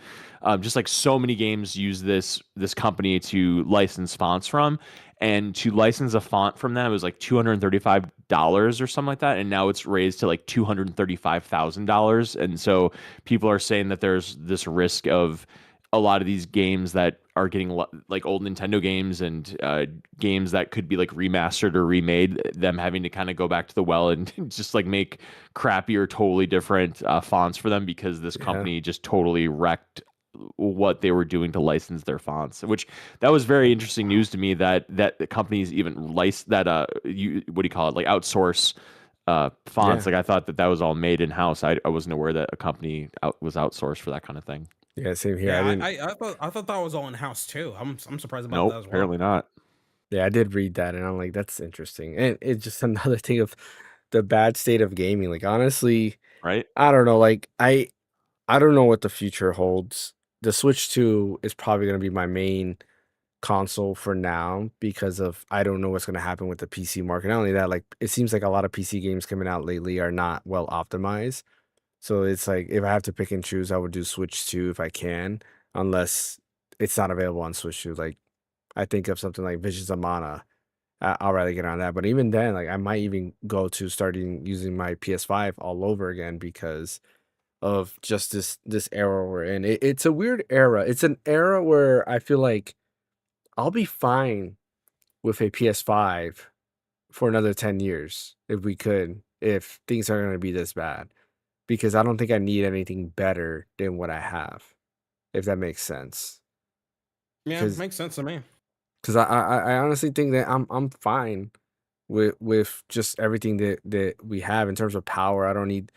S2: just like so many games use this company to license fonts from. And to license a font from them, it was like $235 or something like that, and now it's raised to like $235,000. And so people are saying that there's this risk of a lot of these games that are getting like old Nintendo games and games that could be like remastered or remade, them having to kind of go back to the well and just like make crappy or totally different fonts for them, because this
S1: Yeah.
S2: company just totally wrecked what they were doing to license their fonts. Which that was very interesting news to me, that the companies even license that you what do you call it, like outsource fonts.
S1: Yeah.
S2: Like I thought that was all made in house. I wasn't aware that a company was outsourced for that kind of thing.
S1: Yeah. Same here. I
S3: Yeah,
S1: didn't.
S3: I thought that was all in house too. I'm surprised about
S2: Nope,
S3: that as well.
S2: apparently not.
S1: Yeah, I did read that, and I'm like, that's interesting. And it's just another thing of the bad state of gaming. Like, honestly,
S2: Right?
S1: I don't know. Like, I don't know what the future holds. The Switch 2 is probably going to be my main console for now because of I don't know what's going to happen with the PC market. Not only that, like it seems like a lot of PC games coming out lately are not well optimized. So it's like if I have to pick and choose, I would do Switch 2 if I can, unless it's not available on Switch 2. Like I think of something like Visions of Mana. I'll rather get on that. But even then, like I might even go to starting using my PS5 all over again because of just this era we're in. It's a weird era. It's an era where I feel like I'll be fine with a PS5 for another 10 years if we could, if things are going to be this bad, because I don't think I need anything better than what I have, if that makes sense.
S3: Yeah, makes sense to me.
S1: Because I honestly think that I'm fine with just everything that we have in terms of power. I don't need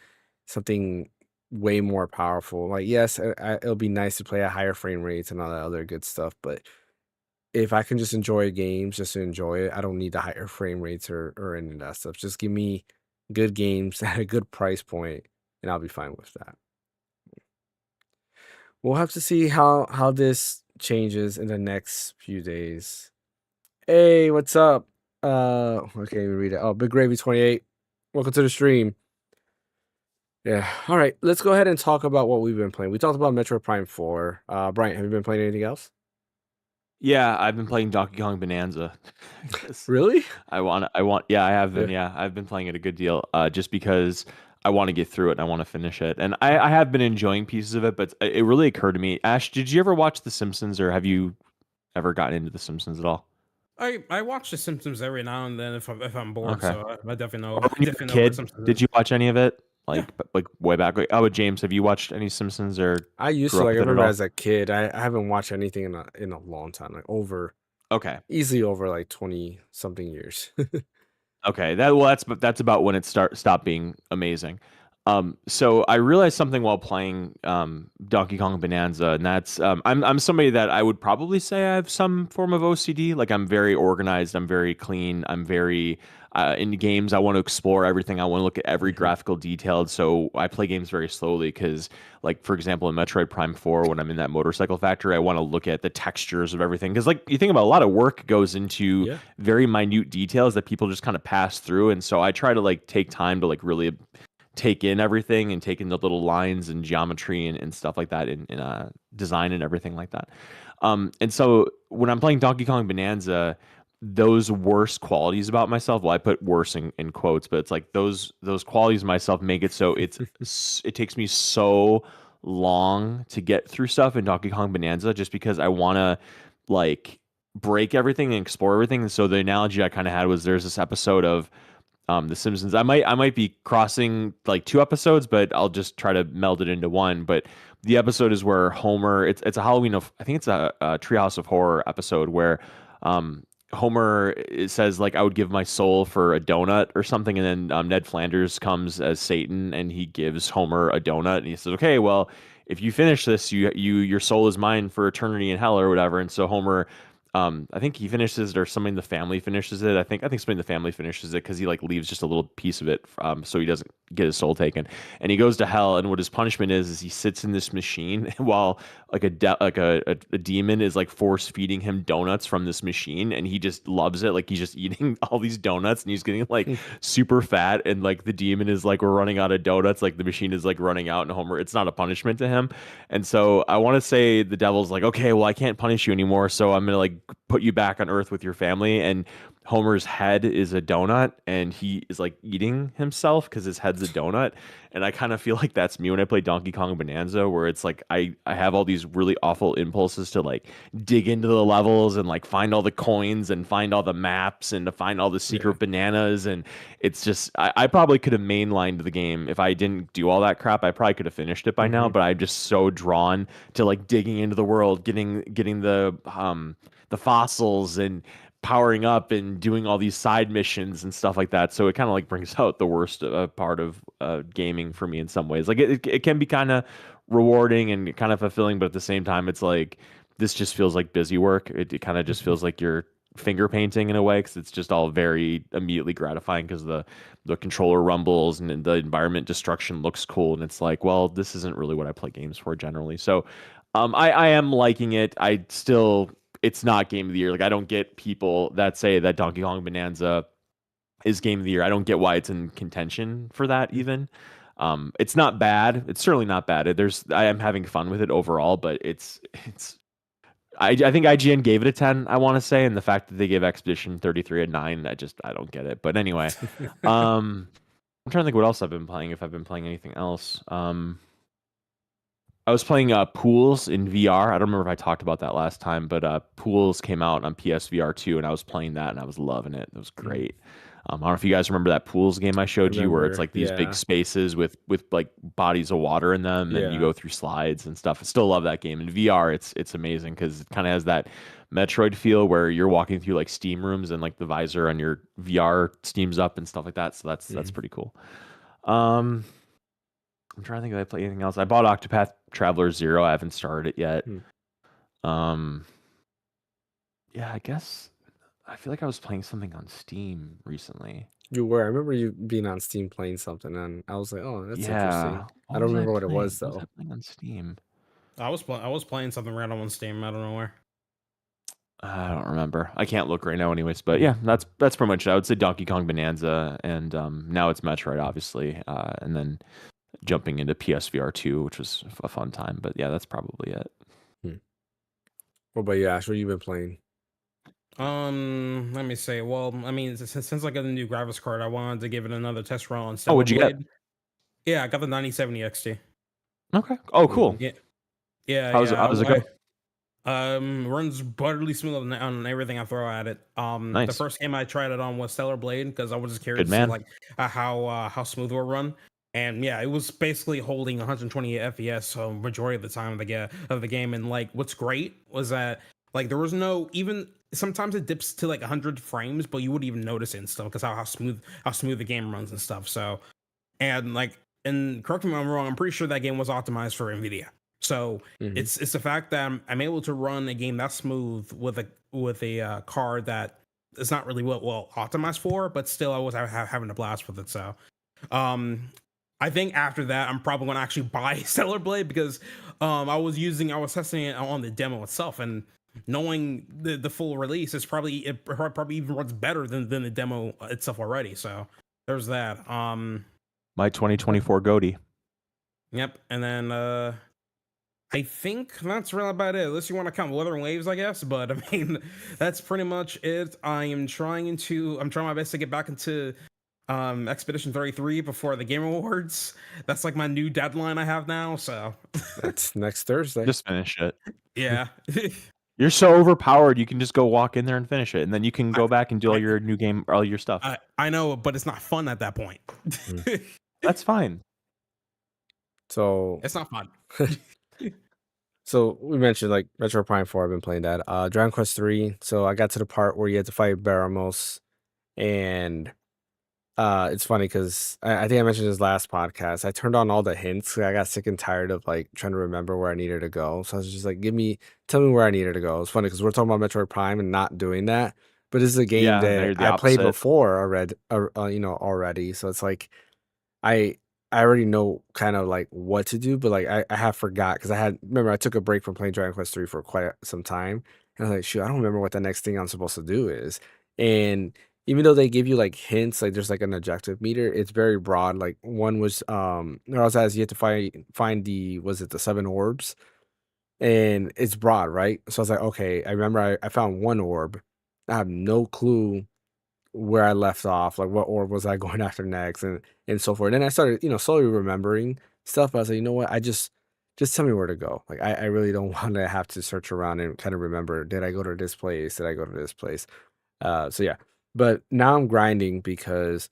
S1: something way more powerful. Like, yes, it'll be nice to play at higher frame rates and all that other good stuff, but if I can just enjoy games, just to enjoy it, I don't need the higher frame rates or any of that stuff. Just give me good games at a good price point, and I'll be fine with that. We'll have to see how this changes in the next few days. Hey, what's up? I can't even read it. Oh, Big Gravy 28. Welcome to the stream. Yeah. All right. Let's go ahead and talk about what we've been playing. We talked about Metroid Prime 4. Brian, have you been playing anything else?
S2: Yeah, I've been playing Donkey Kong Bonanza.
S1: Really?
S2: Yeah, I have been.
S1: Yeah.
S2: Yeah, I've been playing it a good deal. Just because I want to get through it and I want to finish it, and I have been enjoying pieces of it. But it really occurred to me, Ash, did you ever watch The Simpsons, or have you ever gotten into The Simpsons at all?
S3: I watch The Simpsons every now and then if I'm bored.
S2: Okay.
S3: So I definitely know.
S2: Or when you were a
S3: Definitely know what
S2: kid,
S3: Simpsons
S2: did
S3: is.
S2: you watch any of it?
S3: Yeah.
S2: Like way back? Like, oh, James, have you watched any Simpsons or
S1: I used
S2: grew
S1: to.
S2: up
S1: Like I
S2: with it at
S1: remember
S2: all?
S1: as a kid. I haven't watched anything in a long time. Like
S2: Okay.
S1: easily over like 20 something years.
S2: Okay, that's about when it stopped being amazing. So I realized something while playing Donkey Kong Bonanza, and that's I'm somebody that I would probably say I have some form of OCD. Like I'm very organized, I'm very clean, I'm very in games. I want to explore everything. I want to look at every
S1: Mhm.
S2: graphical detail. So I play games very slowly because, like for example, in Metroid Prime 4, when I'm in that motorcycle factory, I want to look at the textures of everything because, like, you think about a lot of work goes into
S1: Yeah.
S2: very minute details that people just kind of pass through, and so I try to like take time to like really take in everything and take in the little lines and geometry and stuff like that in design and everything like that. And so when I'm playing Donkey Kong Bonanza, those worst qualities about myself, well, I put worse in quotes, but it's like those qualities of myself make it so it takes me so long to get through stuff in Donkey Kong Bonanza just because I want to like break everything and explore everything. And so the analogy I kind of had was there's this episode of The Simpsons. I might be crossing like two episodes, but I'll just try to meld it into one. But the episode is where Homer, it's a Halloween of, I think it's a Treehouse of Horror episode where Homer it says like I would give my soul for a donut or something, and then Ned Flanders comes as Satan and he gives Homer a donut and he says, "Okay, well, if you finish this, your soul is mine for eternity in hell or whatever." And so Homer, I think he finishes it or somebody in the family finishes it. I think somebody in the family finishes it because he like leaves just a little piece of it, so he doesn't get his soul taken. And he goes to hell, and what his punishment is he sits in this machine while like a demon is like force feeding him donuts from this machine, and he just loves it. Like he's just eating all these donuts, and he's getting like super fat, and like the demon is like, we're running out of donuts. Like the machine is like running out, and Homer, it's not a punishment to him. And so I want to say the devil's like, okay, well I can't punish you anymore, so I'm gonna like put you back on Earth with your family. And Homer's head is a donut, and he is like eating himself because his head's a donut. And I kind of feel like that's me when I play Donkey Kong Bonanza, where it's like I have all these really awful impulses to like dig into the levels and like find all the coins and find all the maps and to find all the secret bananas. And it's just I probably could have mainlined the game if I didn't do all that crap. I probably could have finished it by now, but I'm just so drawn to like digging into the world, getting the fossils and powering up and doing all these side missions and stuff like that. So it kind of like brings out the worst part of gaming for me in some ways. Like it can be kind of rewarding and kind of fulfilling, but at the same time, it's like this just feels like busy work. It kind of just feels like you're finger painting in a way because it's just all very immediately gratifying because the controller rumbles and the environment destruction looks cool, and it's like, well, this isn't really what I play games for generally. So I am liking it. It's not game of the year. Like I don't get people that say that Donkey Kong Bonanza is game of the year. I don't get why it's in contention for that even. It's not bad. It's certainly not bad. I am having fun with it overall, but I think IGN gave it a 10, I want to say, and the fact that they gave Expedition 33 a 9, I don't get it. But anyway, I'm trying to think what else I've been playing, if I've been playing anything else. I was playing Pools in VR. I don't remember if I talked about that last time, but Pools came out on PSVR 2, and I was playing that, and I was loving it. It was great. I don't know if you guys remember that Pools game I showed you, where it's like these big spaces with like bodies of water in them, and you go through slides and stuff. I still love that game. In VR, it's amazing because it kind of has that Metroid feel where you're walking through like steam rooms and like the visor on your VR steams up and stuff like that. So that's pretty cool. I'm trying to think if I play anything else. I bought Octopath Traveler 0. I haven't started it yet. Yeah, I guess I feel like I was playing something on Steam recently.
S1: You were. I remember you being on Steam playing something, and I was like, "Oh, that's interesting." I don't remember what it was though.
S2: What was I playing on Steam?
S3: I was playing something random on Steam. I don't know where.
S2: I don't remember. I can't look right now, anyways. But yeah, that's pretty much it. I would say Donkey Kong Bonanza, and now it's Metroid, obviously, and then jumping into PSVR 2, which was a fun time. But yeah, that's probably it.
S1: What about you, Ash? What you been playing?
S3: Let me say. Well, I mean, since I got a new graphics card, I wanted to give it another test run on.
S2: Oh, what'd you get?
S3: Yeah, I got the 9070 XT.
S2: Okay. Oh, cool.
S3: Yeah.
S2: How's it go?
S3: Runs butterly smooth on everything I throw at it.
S2: Nice.
S3: The first game I tried it on was Stellar Blade because I was just curious to see, like how smooth it would run. And yeah, it was basically holding 128 FPS so majority of the time of the game. And like, what's great was that like there was no, even sometimes it dips to like 100 frames, but you wouldn't even notice it and stuff because how smooth the game runs and stuff. So, and like, and correct me if I'm wrong, I'm pretty sure that game was optimized for NVIDIA. So it's the fact that I'm able to run a game that smooth with a card that is not really well optimized for, but still I was having a blast with it. So, I think after that, I'm probably going to actually buy Stellar Blade because I was testing it on the demo itself, and knowing the full release is probably even runs better than the demo itself already. So there's that.
S2: My 2024 Goatee.
S3: Yep. And then I think that's really about it. Unless you want to count Wuthering Waves, I guess. But I mean, that's pretty much it. I'm trying my best to get back into Expedition 33 before the Game Awards. That's like my new deadline I have now. So
S1: That's next Thursday.
S2: Just finish it.
S3: yeah.
S2: You're so overpowered. You can just go walk in there and finish it, and then you can go back and do all your new game, all your stuff.
S3: I know, but it's not fun at that point.
S2: That's fine.
S1: So
S3: it's not fun.
S1: So we mentioned like Metroid Prime 4, I've been playing that. Dragon Quest 3. So I got to the part where you had to fight Baramos, and it's funny because I think I mentioned this last podcast. I turned on all the hints. I got sick and tired of like trying to remember where I needed to go. So I was just like, tell me where I needed to go. It's funny because we're talking about Metroid Prime and not doing that. But this is a game that I played before already. So it's like I already know kind of like what to do, but like I have forgot because I took a break from playing Dragon Quest 3 for quite some time. And I was like, shoot, I don't remember what the next thing I'm supposed to do is. And even though they give you like hints, like there's like an objective meter, it's very broad. Like one was there also has you have to find the 7 orbs, and it's broad, right? So I was like, okay, I remember I found 1 orb. I have no clue where I left off, like what orb was I going after next, and so forth. And then I started, slowly remembering stuff. But I was like, you know what? Just tell me where to go. Like I really don't want to have to search around and kind of remember. Did I go to this place? Did I go to this place? So yeah. But now I'm grinding because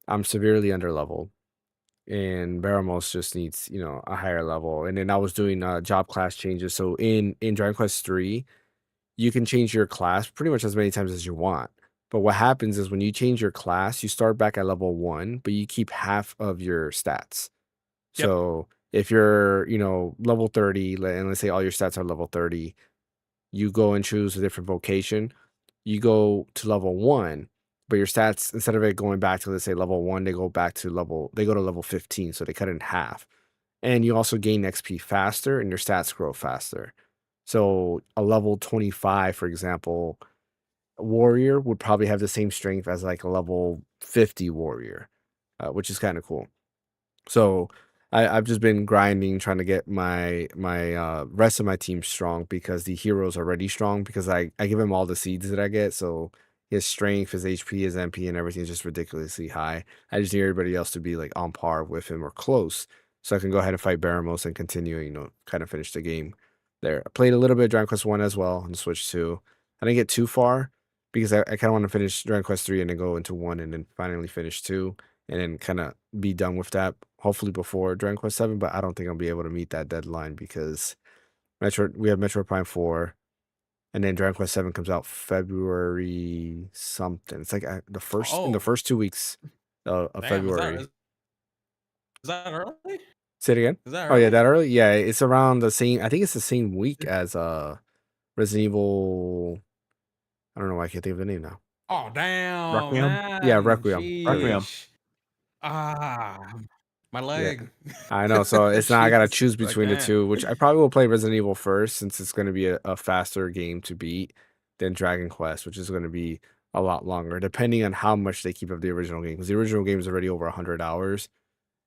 S1: I'm severely underleveled, and Baramos just needs a higher level. And then I was doing job class changes. So in Dragon Quest 3, you can change your class pretty much as many times as you want. But what happens is when you change your class, you start back at level 1, but you keep half of your stats.
S3: Yep.
S1: So if you're, level 30, and let's say all your stats are level 30, you go and choose a different vocation. You go to level 1, but your stats, instead of it going back to, let's say, level 1, they go to level 15. So they cut it in half. And you also gain XP faster and your stats grow faster. So a level 25, for example, warrior would probably have the same strength as like a level 50 warrior, which is kind of cool. So I've just been grinding, trying to get my rest of my team strong because the hero's already strong because I give him all the seeds that I get. So his strength, his HP, his MP, and everything is just ridiculously high. I just need everybody else to be like on par with him or close, so I can go ahead and fight Baramos and continue, kind of finish the game there. I played a little bit of Dragon Quest 1 as well on Switch 2. I didn't get too far because I kind of want to finish Dragon Quest 3 and then go into 1 and then finally finish 2 and then kind of be done with that, hopefully before Dragon Quest 7, but I don't think I'll be able to meet that deadline because we have Metroid Prime 4, and then Dragon Quest 7 comes out February something. It's like in the first 2 weeks of February.
S3: Is that early?
S1: Say it again?
S3: Is that
S1: Oh yeah,
S3: early?
S1: that early? Yeah, it's around the same. I think it's the same week as Resident Evil. I don't know why I can't think of the name now.
S3: Oh damn,
S2: Requiem?
S3: man.
S1: Yeah, Requiem.
S2: Requiem.
S3: My leg.
S1: Yeah, I know. So it's not. I gotta
S3: Jesus,
S1: choose between the two, which I probably will play Resident Evil first, since it's going to be a faster game to beat than Dragon Quest, which is going to be a lot longer, depending on how much they keep of the original game. Because the original game is already over 100 hours.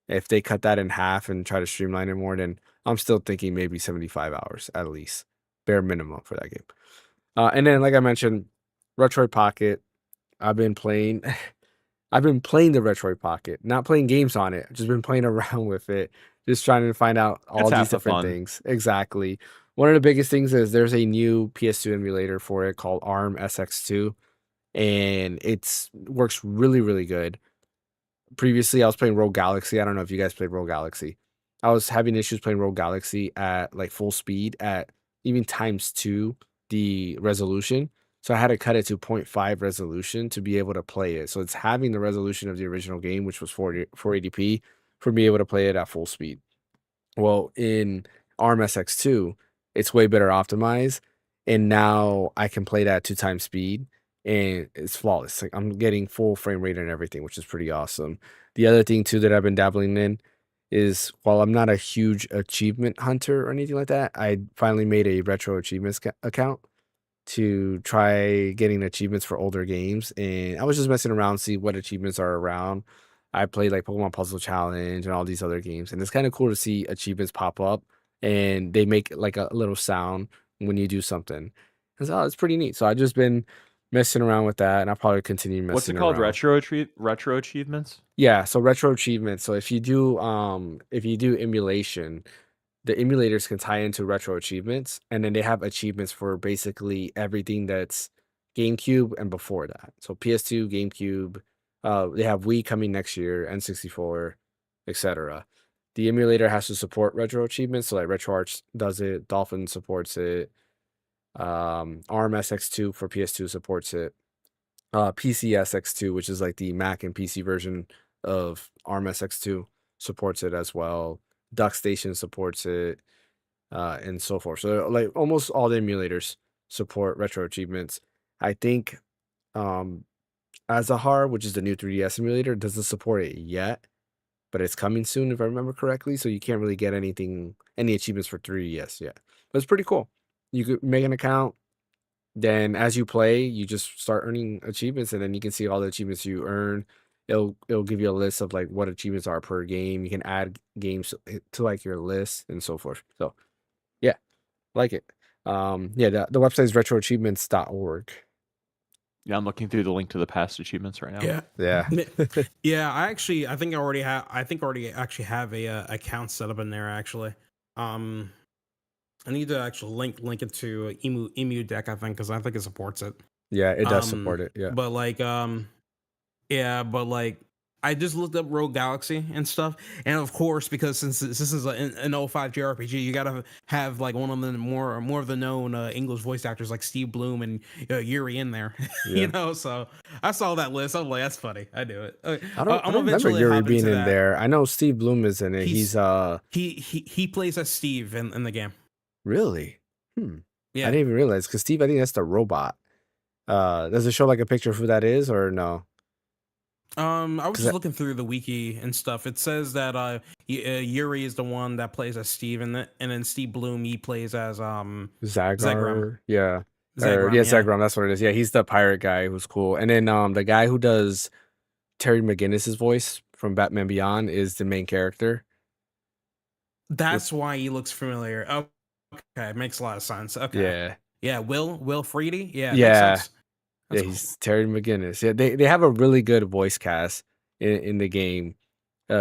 S1: If they cut that in half and try to streamline it more, then I'm still thinking maybe 75 hours at least, bare minimum for that game. And then, like I mentioned, Metroid Pocket. I've been playing the Metroid Pocket, not playing games on it. I've just been playing around with it, just trying to find out all these different things. Exactly. One of the biggest things is there's a new PS2 emulator for it called ARM SX2, and it works really, really good. Previously, I was playing Rogue Galaxy. I don't know if you guys played Rogue Galaxy. I was having issues playing Rogue Galaxy at like full speed at even ×2 the resolution. So I had to cut it to 0.5 resolution to be able to play it. So it's having the resolution of the original game, which was 480p, for me able to play it at full speed. Well, in ARM SX2, it's way better optimized, and now I can play that at 2 times speed, and it's flawless. Like I'm getting full frame rate and everything, which is pretty awesome. The other thing too that I've been dabbling in is, while I'm not a huge achievement hunter or anything like that, I finally made a retro achievements account to try getting achievements for older games, and I was just messing around, see what achievements are around. I played like Pokemon Puzzle Challenge and all these other games, and it's kind of cool to see achievements pop up and they make like a little sound when you do something. And so it's pretty neat. So I've just been messing around with that, and I'll probably continue
S2: What's it
S1: messing
S2: called?
S1: around.
S2: Retro achievements?
S1: Yeah, so retro achievements. So if you do emulation, the emulators can tie into retro achievements, and then they have achievements for basically everything that's GameCube and before that. So PS2, GameCube, they have Wii coming next year, N64, etc. The emulator has to support retro achievements, so like RetroArch does it, Dolphin supports it, ARM SX2 for PS2 supports it, PCSX2, which is like the Mac and PC version of ARM SX2, supports it as well. DuckStation supports it, and so forth. So like almost all the emulators support retro achievements. I think Azahar, which is the new 3DS emulator, doesn't support it yet, but it's coming soon if I remember correctly. So you can't really get any achievements for 3DS yet. But it's pretty cool. You could make an account, then as you play, you just start earning achievements, and then you can see all the achievements you earn. It'll give you a list of like what achievements are per game. You can add games to like your list and so forth. So yeah, like it. Yeah, the website is retroachievements.org.
S2: Yeah, I'm looking through the link to the past achievements right now.
S3: Yeah.
S1: Yeah.
S3: Yeah, I think I already actually have a account set up in there actually. I need to actually link it to Emu Deck, I think, because I think it supports it.
S1: Yeah, it does support it. Yeah.
S3: But like yeah, but like I just looked up Rogue Galaxy and stuff, and of course, because since this is an 05 JRPG, you gotta have like one of the more of the known English voice actors like Steve Bloom and Yuri in there,
S1: Yeah.
S3: you know. So I saw that list. I'm like, that's funny. I do it.
S1: I don't remember Yuri being in there. I know Steve Bloom is in it.
S3: He plays as Steve in the game.
S1: Really? I
S3: Yeah.
S1: didn't even realize, because Steve, I think that's the robot. Does it show like a picture of who that is or no?
S3: I was just looking through the wiki and stuff. It says that Yuri is the one that plays as Steve, and then Steve Bloom, he plays as
S1: Zagram. Yeah.
S3: Zagram,
S1: yeah, Zagram, that's what it is. Yeah, he's the pirate guy who's cool. And then the guy who does Terry McGinnis's voice from Batman Beyond is the main character.
S3: That's why he looks familiar. Okay, makes a lot of sense. Okay. Yeah, Will Freedy. Yeah. Makes sense.
S1: Yeah, he's Terry McGinnis. Yeah, they have a really good voice cast in the game.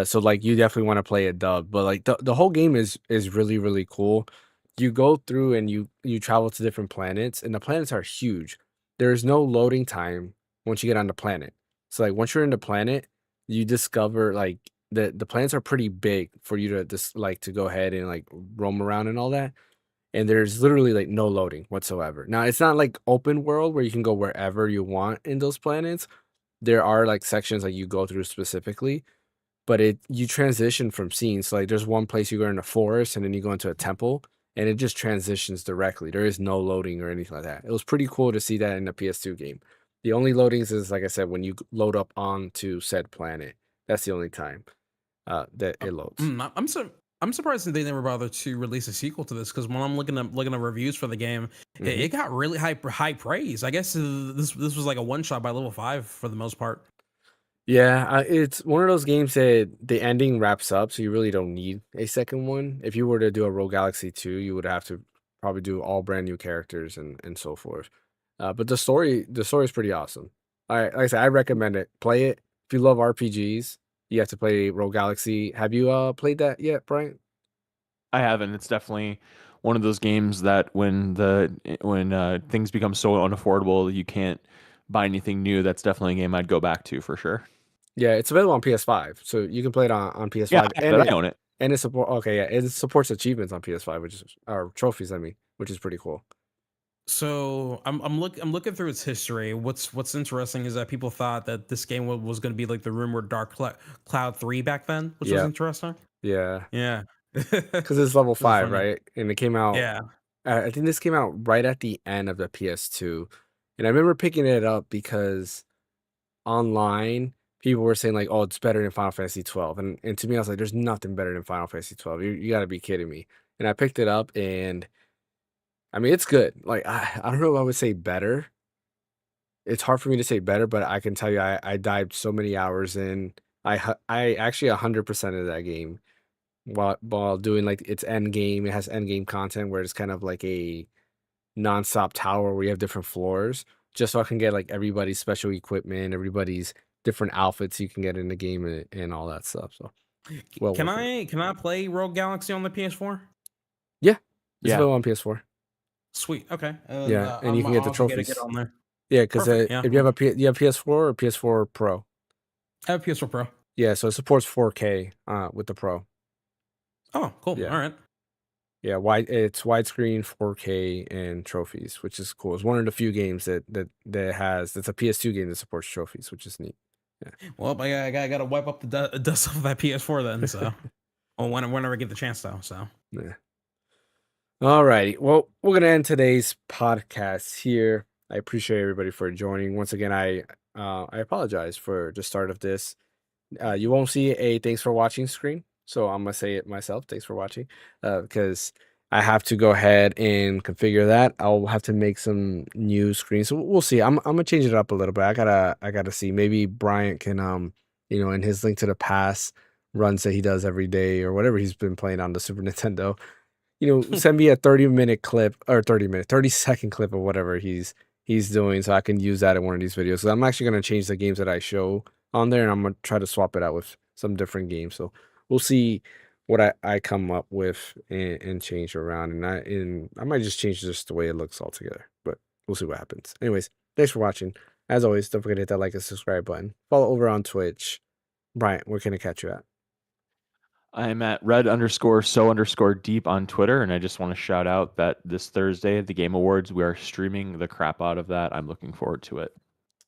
S1: So like you definitely want to play it dub, but like the whole game is really, really cool. You go through and you travel to different planets, and the planets are huge. There's no loading time once you get on the planet. So like once you're in the planet, you discover like the planets are pretty big for you to just like to go ahead and like roam around and all that. And there's literally like no loading whatsoever. Now it's not like open world where you can go wherever you want in those planets. There are like sections like you go through specifically, but you transition from scenes. So like there's one place you go in a forest and then you go into a temple, and it just transitions directly. There is no loading or anything like that. It was pretty cool to see that in the PS2 game. The only loadings is, like I said, when you load up onto said planet. That's the only time that it loads.
S3: I'm surprised that they never bothered to release a sequel to this, because when I'm looking at reviews for the game, it got really high praise. I guess this was like a one shot by level 5 for the most part.
S1: Yeah, it's one of those games that the ending wraps up, so you really don't need a second one. If you were to do a Rogue Galaxy 2, you would have to probably do all brand new characters and so forth. But the story is pretty awesome. Like I said, I recommend it. Play it. If you love RPGs, you have to play Rogue Galaxy. Have you played that yet, Brian?
S2: I haven't. It's definitely one of those games that when things become so unaffordable you can't buy anything new, that's definitely a game I'd go back to for sure.
S1: Yeah, it's available on PS5, so you can play it on PS5.
S2: Yeah, I own it.
S1: And it supports achievements on PS5, or trophies, I mean, which is pretty cool.
S3: So I'm looking through its history. What's interesting is that people thought that this game was going to be like the rumored Dark Cloud 3 back then, which was interesting.
S1: Yeah.
S3: Yeah.
S1: Because it's level 5, right? And it came out.
S3: Yeah.
S1: I think this came out right at the end of the PS2, and I remember picking it up because online people were saying like, "Oh, it's better than Final Fantasy 12," and to me, I was like, "There's nothing better than Final Fantasy 12. You got to be kidding me!" And I picked it up, and I mean, it's good. Like I don't know if I would say better. It's hard for me to say better, but I can tell you, I dived so many hours in. I actually 100% of that game while doing like its end game. It has end game content where it's kind of like a nonstop tower where you have different floors, just so I can get like everybody's special equipment, everybody's different outfits you can get in the game, and all that stuff. So well
S3: Can
S1: worth it.
S3: I play Rogue Galaxy on the PS4?
S1: Yeah, it's
S2: Yeah.
S1: available on PS4.
S3: Sweet. Okay.
S1: Yeah, and you can get the
S3: I'll have to get
S1: trophies.
S3: on there.
S1: Yeah, because
S3: Perfect. Yeah.
S1: if you have you have PS4 or PS4 Pro.
S3: I have PS4 Pro.
S1: Yeah, so it supports 4K with the Pro.
S3: Oh, cool.
S1: Yeah.
S3: All right.
S1: Yeah, it's widescreen, 4K, and trophies, which is cool. It's one of the few games that has that's a PS2 game that supports trophies, which is neat. Yeah.
S3: Well, I got to wipe up the dust off that PS4 then. So, well, whenever I get the chance, though. So,
S1: Yeah. All righty. Well, we're gonna end today's podcast here. I appreciate everybody for joining. Once again, I apologize for the start of this. You won't see a thanks for watching screen, so I'm gonna say it myself. Thanks for watching, because I have to go ahead and configure that. I'll have to make some new screens, so we'll see. I'm gonna change it up a little bit. I gotta see. Maybe Bryant can in his link to the past runs that he does every day or whatever he's been playing on the Super Nintendo, send me a 30-minute clip or 30-second clip of whatever he's doing, so I can use that in one of these videos. So I'm actually gonna change the games that I show on there, and I'm gonna try to swap it out with some different games. So we'll see what I come up with and change around, and I might just change just the way it looks altogether. But we'll see what happens. Anyways, thanks for watching. As always, don't forget to hit that like and subscribe button. Follow over on Twitch. Bryant, where can I catch you at?
S2: I'm at red_so_deep on Twitter, and I just want to shout out that this Thursday at the Game Awards, we are streaming the crap out of that. I'm looking forward to it.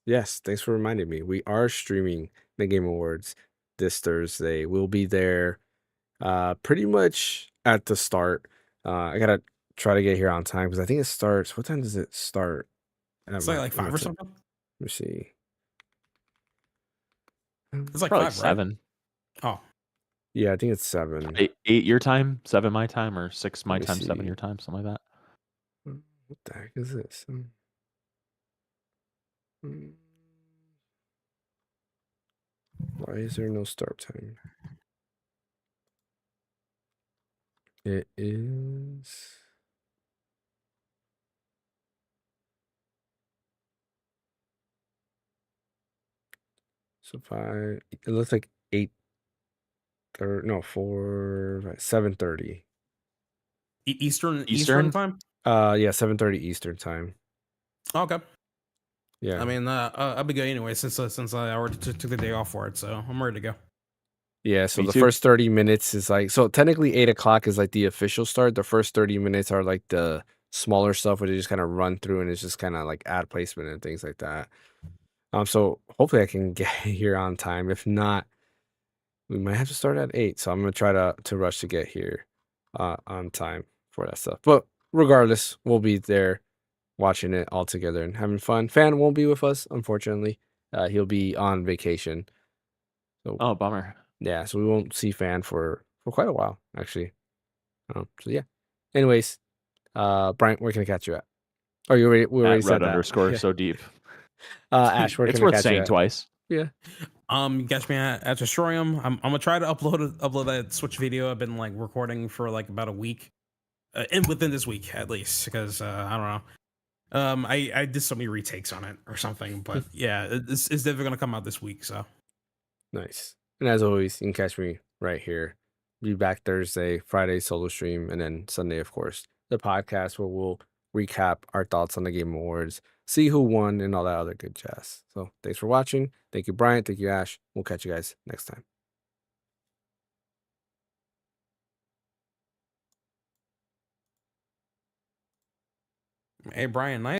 S1: Yes, thanks for reminding me. We are streaming the Game Awards this Thursday. We'll be there pretty much at the start. I gotta try to get here on time because I think it starts. What time does it start?
S3: it's like 5 or something.
S1: Let me see.
S3: It's like
S2: Probably
S3: 5, right?
S2: 7.
S3: Oh,
S1: Yeah, I think it's 7.
S2: 8 your time, 7 my time, or 6 my
S1: Let me
S2: time, 7
S1: see.
S2: your time, something like that.
S1: What the heck is this? Why is there no start time? It is. So 5. It looks like 8. No, 7:30.
S3: Eastern time.
S1: Yeah, 7:30 Eastern time.
S3: Okay.
S1: Yeah.
S3: I mean, I'll be good anyway since I already took the day off for it, so I'm ready to go.
S1: Yeah, so
S2: Me
S1: the
S2: too.
S1: first 30 minutes is like, so technically 8 o'clock is like the official start. The first 30 minutes are like the smaller stuff where they just kind of run through and it's just kind of like ad placement and things like that. So hopefully I can get here on time. If not, we might have to start at 8. So I'm gonna try to rush to get here on time for that stuff. But regardless, we'll be there watching it all together and having fun. Fan won't be with us, unfortunately. He'll be on vacation. So
S2: Oh, bummer.
S1: yeah, so we won't see Fan for quite a while, actually. So yeah. Anyways, Bryant, where can I catch you at? Oh, we already
S2: At
S1: said that.
S2: red_so
S1: Yeah.
S2: deep.
S1: Ash, where
S2: It's
S1: can I
S2: worth
S1: catch you
S2: saying
S1: at?
S2: twice.
S1: Yeah.
S3: You catch me at Destroyum. I'm gonna try to upload that Switch video. I've been like recording for like about a week, and within this week at least, because I don't know. I did so many retakes on it or something, but yeah, it's definitely gonna come out this week. So
S1: Nice. And as always, you can catch me right here. Be back Thursday, Friday solo stream, and then Sunday, of course, the podcast where we'll recap our thoughts on the Game Awards, see who won, and all that other good jazz. So thanks for watching. Thank you, Bryant. Thank you, Ash. We'll catch you guys next time.
S3: hey, Brian, nice.